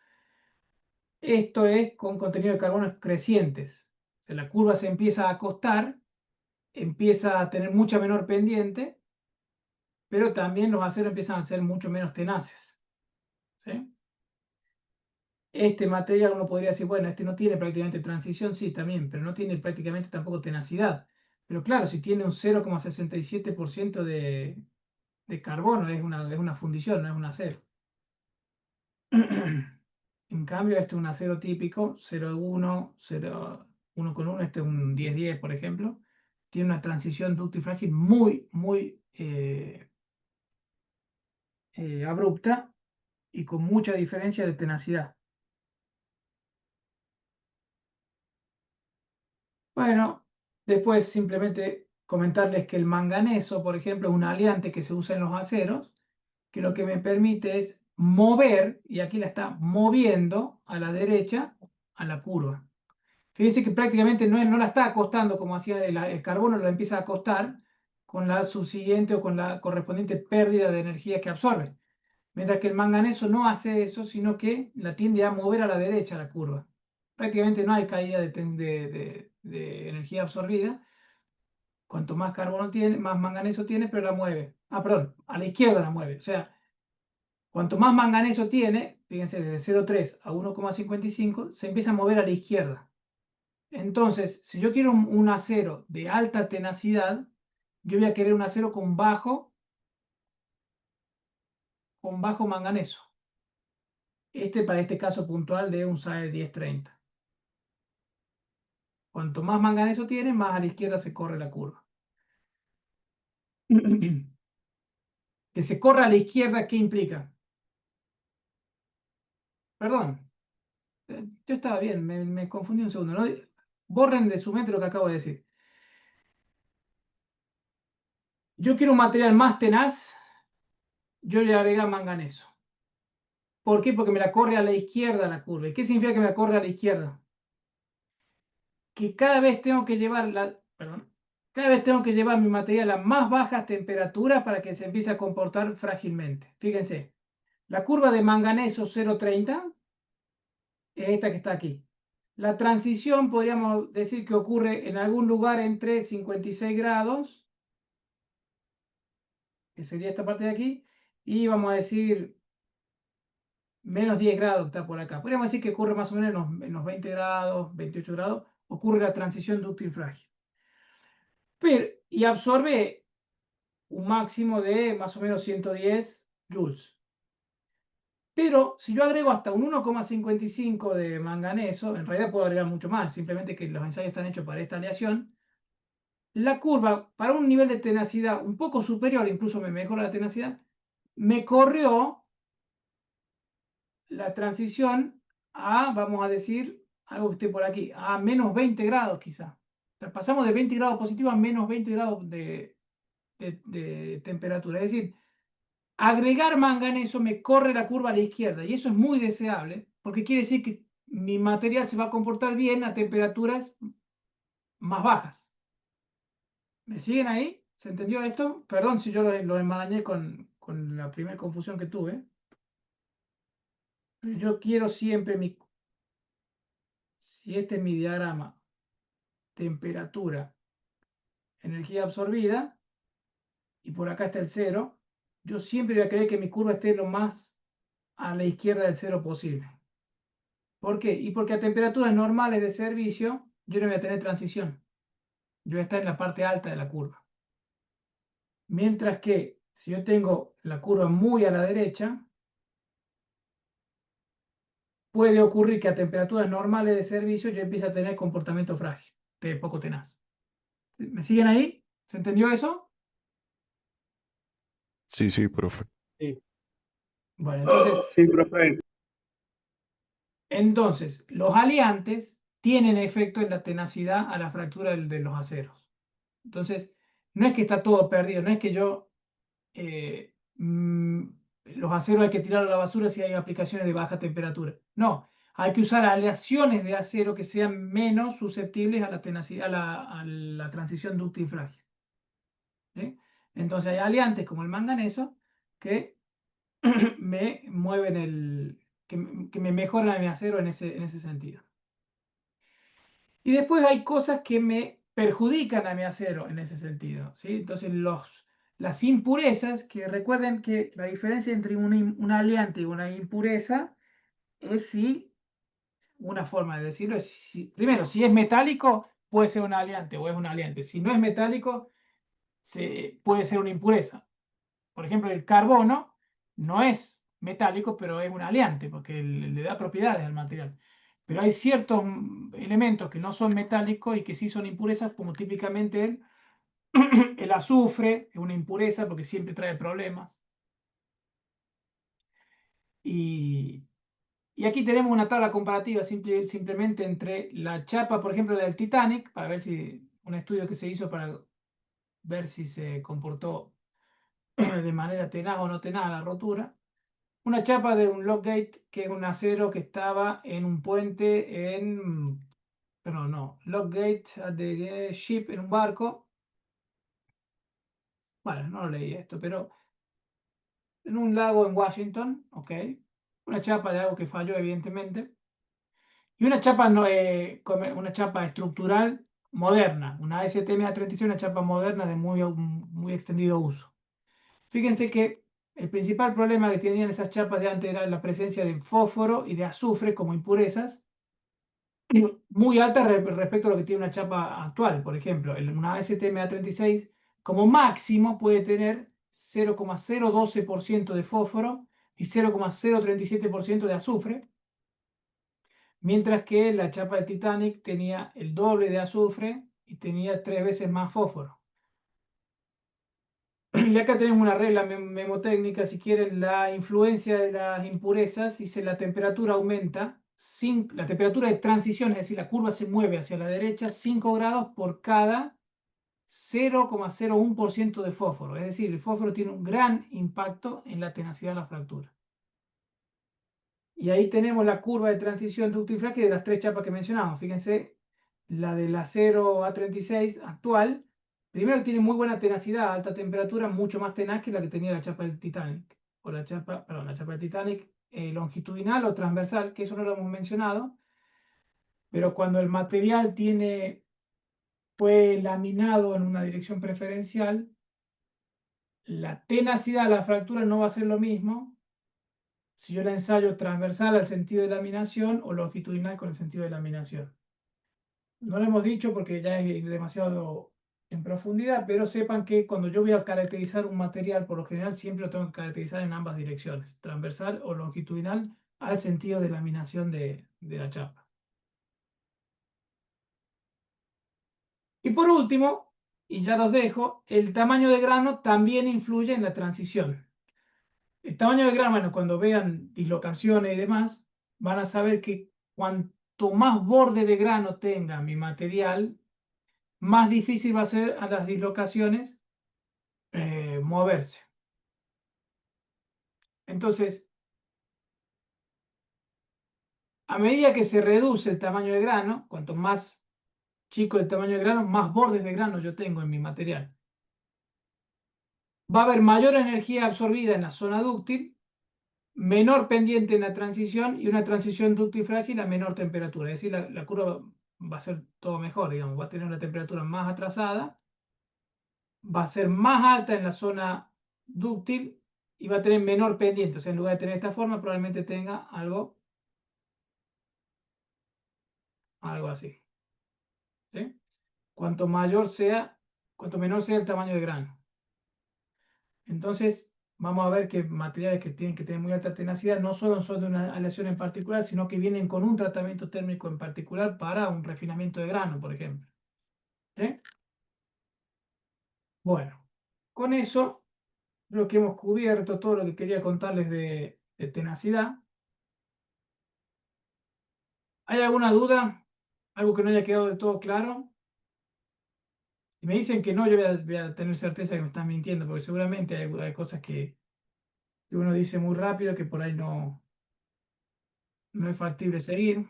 Esto es con contenido de carbono crecientes. O sea, la curva se empieza a acostar, empieza a tener mucha menor pendiente, pero también los aceros empiezan a ser mucho menos tenaces. ¿Sí? Este material uno podría decir, bueno, este no tiene prácticamente transición, sí, también, pero no tiene prácticamente tampoco tenacidad. Pero claro, si tiene un 0,67% de carbono, es una fundición, no es un acero. En cambio, este es un acero típico, 0,1, 1,1, este es un 10-10, por ejemplo. Tiene una transición dúctil frágil muy, muy abrupta y con mucha diferencia de tenacidad. Bueno, después simplemente comentarles que el manganeso, por ejemplo, es un aleante que se usa en los aceros, que lo que me permite es mover, y aquí la está moviendo a la derecha a la curva. Fíjense que prácticamente no la está acostando como hacía el carbono, la empieza a acostar con la subsiguiente o con la correspondiente pérdida de energía que absorbe. Mientras que el manganeso no hace eso, sino que la tiende a mover a la derecha la curva. Prácticamente no hay caída de energía absorbida. Cuanto más carbono tiene, más manganeso tiene, pero la mueve. Perdón, a la izquierda la mueve. O sea, cuanto más manganeso tiene, fíjense, desde 0,3 a 1,55, se empieza a mover a la izquierda. Entonces, si yo quiero un acero de alta tenacidad, yo voy a querer un acero con bajo manganeso. Para este caso puntual de un SAE 1030. Cuanto más manganeso tiene, más a la izquierda se corre la curva. Que se corra a la izquierda, ¿qué implica? Perdón, yo estaba bien, me confundí un segundo. ¿No? Borren de su mente lo que acabo de decir. Yo quiero un material más tenaz, yo le agrego manganeso. ¿Por qué? Porque me la corre a la izquierda la curva. ¿Y qué significa que me la corre a la izquierda? Que cada vez tengo que llevar cada vez tengo que llevar mi material a más bajas temperaturas para que se empiece a comportar frágilmente. Fíjense, la curva de manganeso 0,30 es esta que está aquí. La transición podríamos decir que ocurre en algún lugar entre 56 grados, que sería esta parte de aquí, y vamos a decir menos 10 grados que está por acá. Podríamos decir que ocurre más o menos en los 20 grados, 28 grados, ocurre la transición dúctil frágil. Y absorbe un máximo de más o menos 110 joules. Pero si yo agrego hasta un 1,55 de manganeso, en realidad puedo agregar mucho más, simplemente que los ensayos están hechos para esta aleación, la curva para un nivel de tenacidad un poco superior, incluso me mejora la tenacidad, me corrió la transición a, vamos a decir, algo que esté por aquí, a menos 20 grados quizá. O sea, pasamos de 20 grados positivos a menos 20 grados de temperatura. Es decir, agregar manganeso me corre la curva a la izquierda y eso es muy deseable porque quiere decir que mi material se va a comportar bien a temperaturas más bajas. ¿Me siguen ahí? ¿Se entendió esto? Perdón si yo lo enmarañé con la primera confusión que tuve. Yo quiero siempre si este es mi diagrama, temperatura, energía absorbida, y por acá está el cero, yo siempre voy a querer que mi curva esté lo más a la izquierda del cero posible. ¿Por qué? Y porque a temperaturas normales de servicio yo no voy a tener transición. Yo voy a estar en la parte alta de la curva. Mientras que Si yo tengo la curva muy a la derecha, puede ocurrir que a temperaturas normales de servicio yo empiece a tener comportamiento frágil, de poco tenaz. ¿Me siguen ahí? ¿Se entendió eso? Sí, sí, profe. Bueno, entonces, Sí, profe. entonces los aliantes tienen efecto en la tenacidad a la fractura de los aceros. Entonces, no es que está todo perdido, no es que yo los aceros hay que tirarlos a la basura si hay aplicaciones de baja temperatura. No, hay que usar aleaciones de acero que sean menos susceptibles a la tenacidad, a la transición dúctil frágil. ¿Sí? Entonces hay aliantes como el manganeso que me mueven que me mejoran mi acero en ese sentido. Y después hay cosas que me perjudican a mi acero en ese sentido, ¿sí? Entonces las impurezas, que recuerden que la diferencia entre un aliante y una impureza es si, una forma de decirlo, es primero, si es metálico, puede ser un aliante o es un aliante. Si no es metálico, puede ser una impureza. Por ejemplo, el carbono no es metálico, pero es un aliante porque le da propiedades al material. Pero hay ciertos elementos que no son metálicos y que sí son impurezas, como típicamente el azufre, es una impureza porque siempre trae problemas. Y, y aquí tenemos una tabla comparativa simplemente entre la chapa, por ejemplo, del Titanic, para ver si un estudio que se hizo para ver si se comportó de manera tenaz o no tenaz la rotura. Una chapa de un lockgate, que es un acero que estaba en un puente pero no, lockgate de ship en un barco. Bueno, no lo leí esto, pero en un lago en Washington, ok. Una chapa de algo que falló, evidentemente. Y una chapa, una chapa estructural moderna, una ASTM-A36, una chapa moderna de muy extendido uso. Fíjense que el principal problema que tenían esas chapas de antes era la presencia de fósforo y de azufre como impurezas muy alta respecto a lo que tiene una chapa actual. Por ejemplo, una STM-A36 como máximo puede tener 0,012% de fósforo y 0,037% de azufre, mientras que la chapa de Titanic tenía el doble de azufre y tenía 3 veces más fósforo. Y acá tenemos una regla memotécnica, si quieren, la influencia de las impurezas, si la temperatura aumenta, la temperatura de transición, es decir, la curva se mueve hacia la derecha 5 grados por cada 0,01% de fósforo. Es decir, el fósforo tiene un gran impacto en la tenacidad de la fractura. Y ahí tenemos la curva de transición ductil-frágil de las 3 chapas que mencionamos. Fíjense, la del acero A36 actual, primero tiene muy buena tenacidad a alta temperatura, mucho más tenaz que la que tenía la chapa del Titanic. O la chapa, perdón, la chapa del Titanic longitudinal o transversal, que eso no lo hemos mencionado. Pero cuando el material fue laminado en una dirección preferencial, la tenacidad de la fractura no va a ser lo mismo si yo la ensayo transversal al sentido de laminación o longitudinal con el sentido de laminación. No lo hemos dicho porque ya es demasiado en profundidad, pero sepan que cuando yo voy a caracterizar un material, por lo general siempre lo tengo que caracterizar en ambas direcciones, transversal o longitudinal, al sentido de laminación de la chapa. Y por último, y ya los dejo, el tamaño de grano también influye en la transición. El tamaño de grano, bueno, cuando vean dislocaciones y demás, van a saber que cuanto más borde de grano tenga mi material, más difícil va a ser a las dislocaciones moverse. Entonces, a medida que se reduce el tamaño de grano, cuanto más chico el tamaño de grano, más bordes de grano yo tengo en mi material. Va a haber mayor energía absorbida en la zona dúctil, menor pendiente en la transición y una transición dúctil frágil a menor temperatura. Es decir, la curva va a ser todo mejor, digamos, va a tener una temperatura más atrasada, va a ser más alta en la zona dúctil y va a tener menor pendiente. O sea, en lugar de tener esta forma, probablemente tenga algo así. ¿Sí? Cuanto menor sea el tamaño de grano. Entonces, vamos a ver que materiales que tienen que tener muy alta tenacidad no solo son de una aleación en particular, sino que vienen con un tratamiento térmico en particular para un refinamiento de grano, por ejemplo. ¿Sí? Bueno, con eso creo que hemos cubierto todo lo que quería contarles de tenacidad. ¿Hay alguna duda? ¿Algo que no haya quedado del todo claro? Si me dicen que no, yo voy a tener certeza que me están mintiendo, porque seguramente hay cosas que uno dice muy rápido que por ahí no es factible seguir.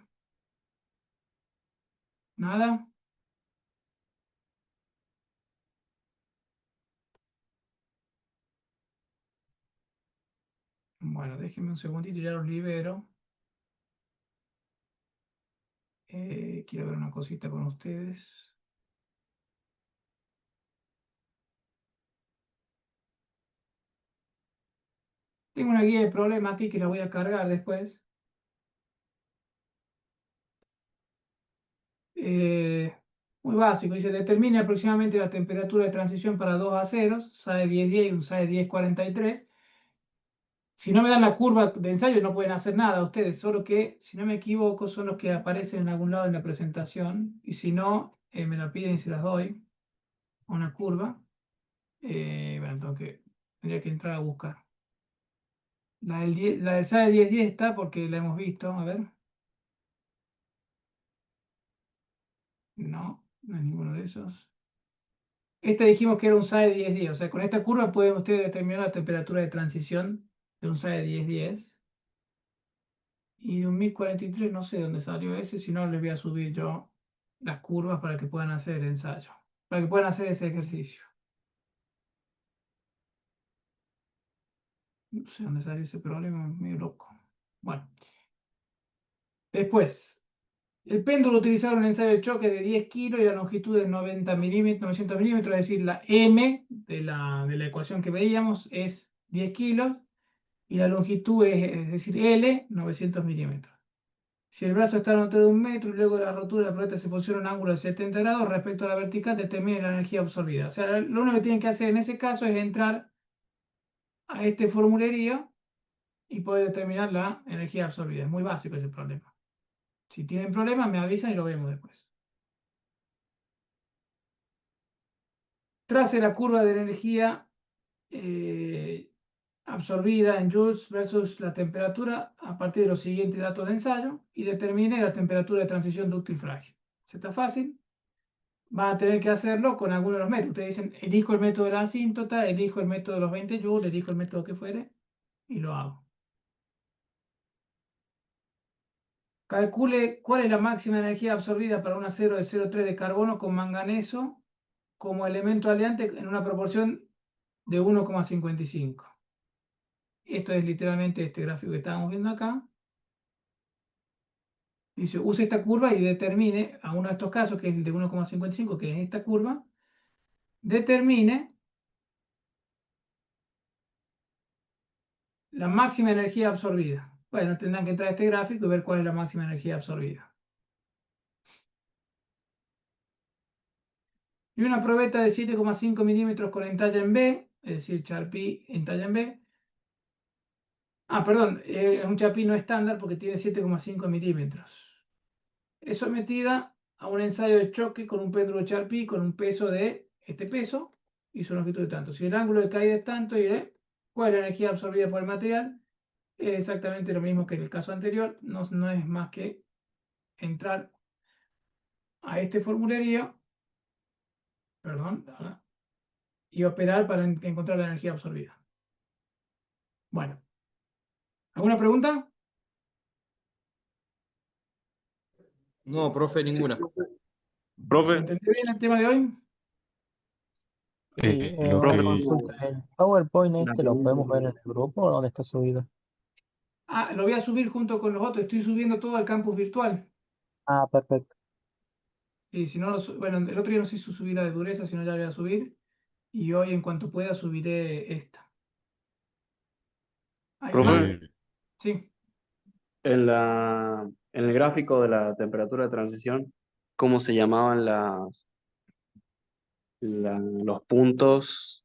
¿Nada? Bueno, déjenme un segundito, ya los libero. Quiero ver una cosita con ustedes. Tengo una guía de problemas aquí que la voy a cargar después. Muy básico, dice, determine aproximadamente la temperatura de transición para dos aceros, SAE 1010 y un SAE 1043. Si no me dan la curva de ensayo no pueden hacer nada ustedes, solo que, si no me equivoco, son los que aparecen en algún lado en la presentación, y si no, me la piden y se las doy, una curva. Bueno, tendría que entrar a buscar. La del SAE 1010 está porque la hemos visto, a ver. No, no es ninguno de esos. Este dijimos que era un SAE 1010, o sea, con esta curva pueden ustedes determinar la temperatura de transición de un SAE 1010. Y de un 1043 no sé dónde salió ese, si no les voy a subir yo las curvas para que puedan hacer el ensayo, para que puedan hacer ese ejercicio. No sé dónde salió ese problema, medio loco. Bueno, después, el péndulo utilizaba un ensayo de choque de 10 kilos y la longitud de 90 milímetros, 900 milímetros, es decir, la M de la ecuación que veíamos es 10 kilos y la longitud es decir, L, 900 milímetros. Si el brazo está a la altura de 1 metro y luego de la rotura de la pelota se posiciona un ángulo de 70 grados respecto a la vertical, determine la energía absorbida. O sea, lo único que tienen que hacer en ese caso es entrar a este formulario y poder determinar la energía absorbida. Es muy básico ese problema. Si tienen problemas, me avisan y lo vemos después. Trace la curva de la energía absorbida en joules versus la temperatura a partir de los siguientes datos de ensayo y determine la temperatura de transición dúctil frágil. ¿Se está fácil? Van a tener que hacerlo con alguno de los métodos. Ustedes dicen, elijo el método de la asíntota, elijo el método de los 20 joules, elijo el método que fuere y lo hago. Calcule cuál es la máxima energía absorbida para un acero de 0,3 de carbono con manganeso como elemento aleante en una proporción de 1,55. Esto es literalmente este gráfico que estábamos viendo acá. Dice, use esta curva y determine, a uno de estos casos, que es el de 1,55, que es esta curva, determine la máxima energía absorbida. Bueno, tendrán que entrar a este gráfico y ver cuál es la máxima energía absorbida. Y una probeta de 7,5 milímetros con entalla en B, es decir, Charpy entalla en B. Perdón, es un Charpy no estándar porque tiene 7,5 milímetros. Es sometida a un ensayo de choque con un péndulo Charpy con un peso de este peso y su longitud de tanto. Si el ángulo de caída es tanto, diré cuál es la energía absorbida por el material. Es exactamente lo mismo que en el caso anterior. No es más que entrar a este formulario, perdón, y operar para encontrar la energía absorbida. Bueno, ¿alguna pregunta? No, profe, ninguna. ¿Se Profe, entendió bien el tema de hoy? Sí, Lo una profe, que consulta. ¿El PowerPoint una este lo pregunta. podemos ver en el grupo o dónde está subido? Lo voy a subir junto con los otros. Estoy subiendo todo al campus virtual. Ah, perfecto. Y si no, bueno, el otro día no se hizo subir la de dureza, sino ya la voy a subir. Y hoy, en cuanto pueda, subiré esta. ¿Algo más? Profe, eh, Sí. en el gráfico de la temperatura de transición, ¿cómo se llamaban los puntos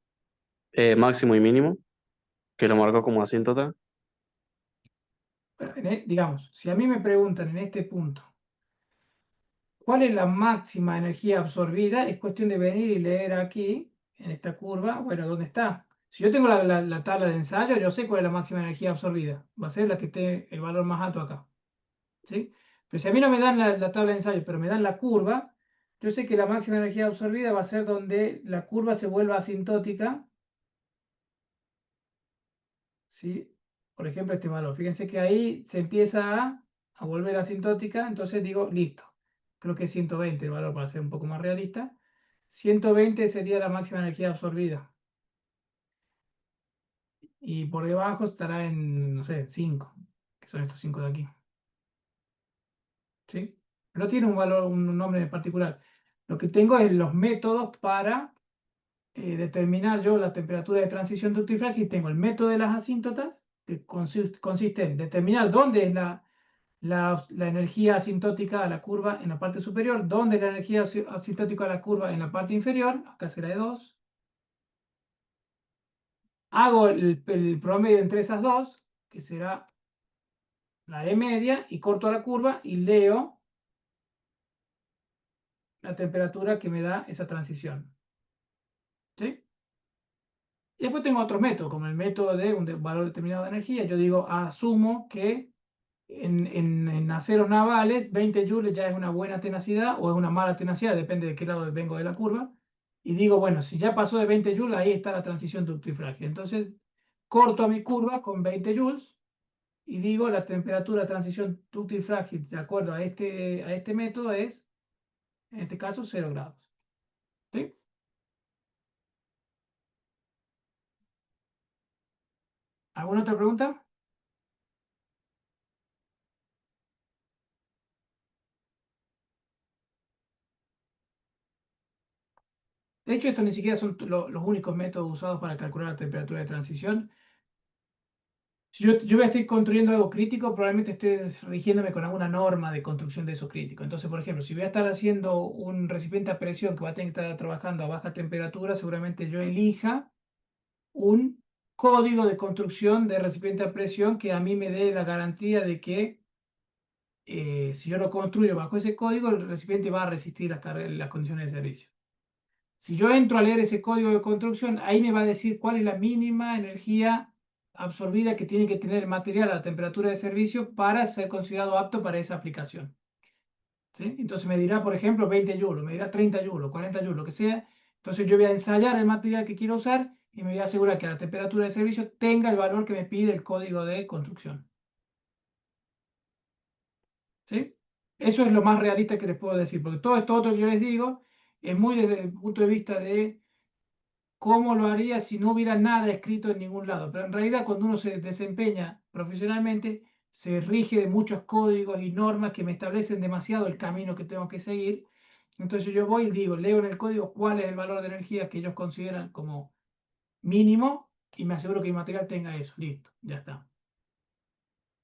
máximo y mínimo, que lo marcó como asíntota. Bueno, digamos, si a mí me preguntan en este punto, ¿cuál es la máxima energía absorbida? Es cuestión de venir y leer aquí, en esta curva, bueno, ¿dónde está? Si yo tengo la tabla de ensayo, yo sé cuál es la máxima energía absorbida. Va a ser la que esté el valor más alto acá. ¿Sí? Pero si a mí no me dan la tabla de ensayo, pero me dan la curva, yo sé que la máxima energía absorbida va a ser donde la curva se vuelva asintótica. ¿Sí? Por ejemplo, este valor. Fíjense que ahí se empieza a volver asintótica, entonces digo, listo. Creo que es 120 el valor para ser un poco más realista. 120 sería la máxima energía absorbida. Y por debajo estará en, no sé, 5, que son estos 5 de aquí. ¿Sí? No tiene un valor, un nombre en particular. Lo que tengo es los métodos para determinar yo la temperatura de transición ductifrágil. Tengo el método de las asíntotas, que consiste en determinar dónde es la energía asintótica a la curva en la parte superior, dónde es la energía asintótica a la curva en la parte inferior, acá será de 2. Hago el promedio entre esas dos, que será la E media, y corto la curva y leo la temperatura que me da esa transición. ¿Sí? Y después tengo otros métodos, como el método de un valor determinado de energía. Yo digo, asumo que en aceros navales 20 joules ya es una buena tenacidad o es una mala tenacidad, depende de qué lado vengo de la curva. Y digo, bueno, si ya pasó de 20 joules, ahí está la transición ductifrágil. Entonces, corto a mi curva con 20 joules y digo, la temperatura de transición ductifrágil, de acuerdo a este método, es, en este caso, 0 grados. ¿Sí? ¿Alguna otra pregunta? De hecho, estos ni siquiera son los únicos métodos usados para calcular la temperatura de transición. Si yo voy a estar construyendo algo crítico, probablemente esté rigiéndome con alguna norma de construcción de eso crítico. Entonces, por ejemplo, si voy a estar haciendo un recipiente a presión que va a tener que estar trabajando a baja temperatura, seguramente yo elija un código de construcción de recipiente a presión que a mí me dé la garantía de que si yo lo construyo bajo ese código, el recipiente va a resistir las condiciones de servicio. Si yo entro a leer ese código de construcción, ahí me va a decir cuál es la mínima energía absorbida que tiene que tener el material a la temperatura de servicio para ser considerado apto para esa aplicación. ¿Sí? Entonces me dirá, por ejemplo, 20 joules, me dirá 30 joules, 40 joules, lo que sea. Entonces yo voy a ensayar el material que quiero usar y me voy a asegurar que a la temperatura de servicio tenga el valor que me pide el código de construcción. ¿Sí? Eso es lo más realista que les puedo decir, porque todo esto otro que yo les digo es muy desde el punto de vista de cómo lo haría si no hubiera nada escrito en ningún lado. Pero en realidad cuando uno se desempeña profesionalmente, se rige de muchos códigos y normas que me establecen demasiado el camino que tengo que seguir. Entonces yo voy y digo, leo en el código cuál es el valor de energía que ellos consideran como mínimo y me aseguro que mi material tenga eso. Listo, ya está.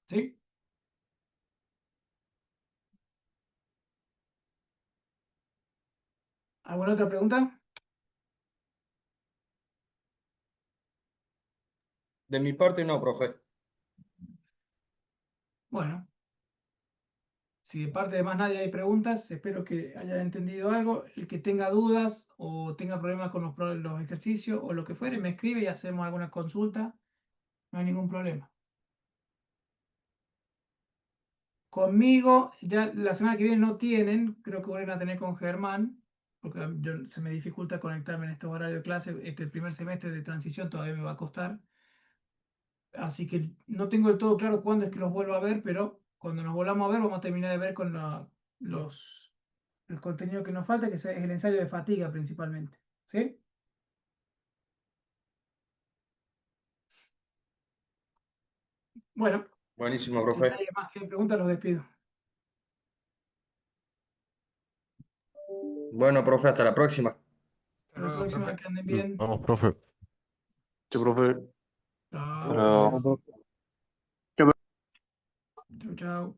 ¿Sí? ¿Alguna otra pregunta? De mi parte no, profe. Bueno, si de parte de más nadie hay preguntas, espero que hayan entendido algo. El que tenga dudas o tenga problemas con los ejercicios o lo que fuere, me escribe y hacemos alguna consulta. No hay ningún problema. Conmigo, ya la semana que viene no tienen, creo que vuelven a tener con Germán, porque se me dificulta conectarme en estos horarios de clase. Este primer semestre de transición todavía me va a costar. Así que no tengo del todo claro cuándo es que los vuelvo a ver, pero cuando nos volvamos a ver vamos a terminar de ver con el contenido que nos falta, que es el ensayo de fatiga principalmente. ¿Sí? Bueno, Buenísimo, si profe. nadie más tiene preguntas, los despido. Bueno, profe, hasta la próxima. Hasta la próxima, Profe. que anden bien. Vamos, profe. Che, profe. Chao. Pero- Chau, chau.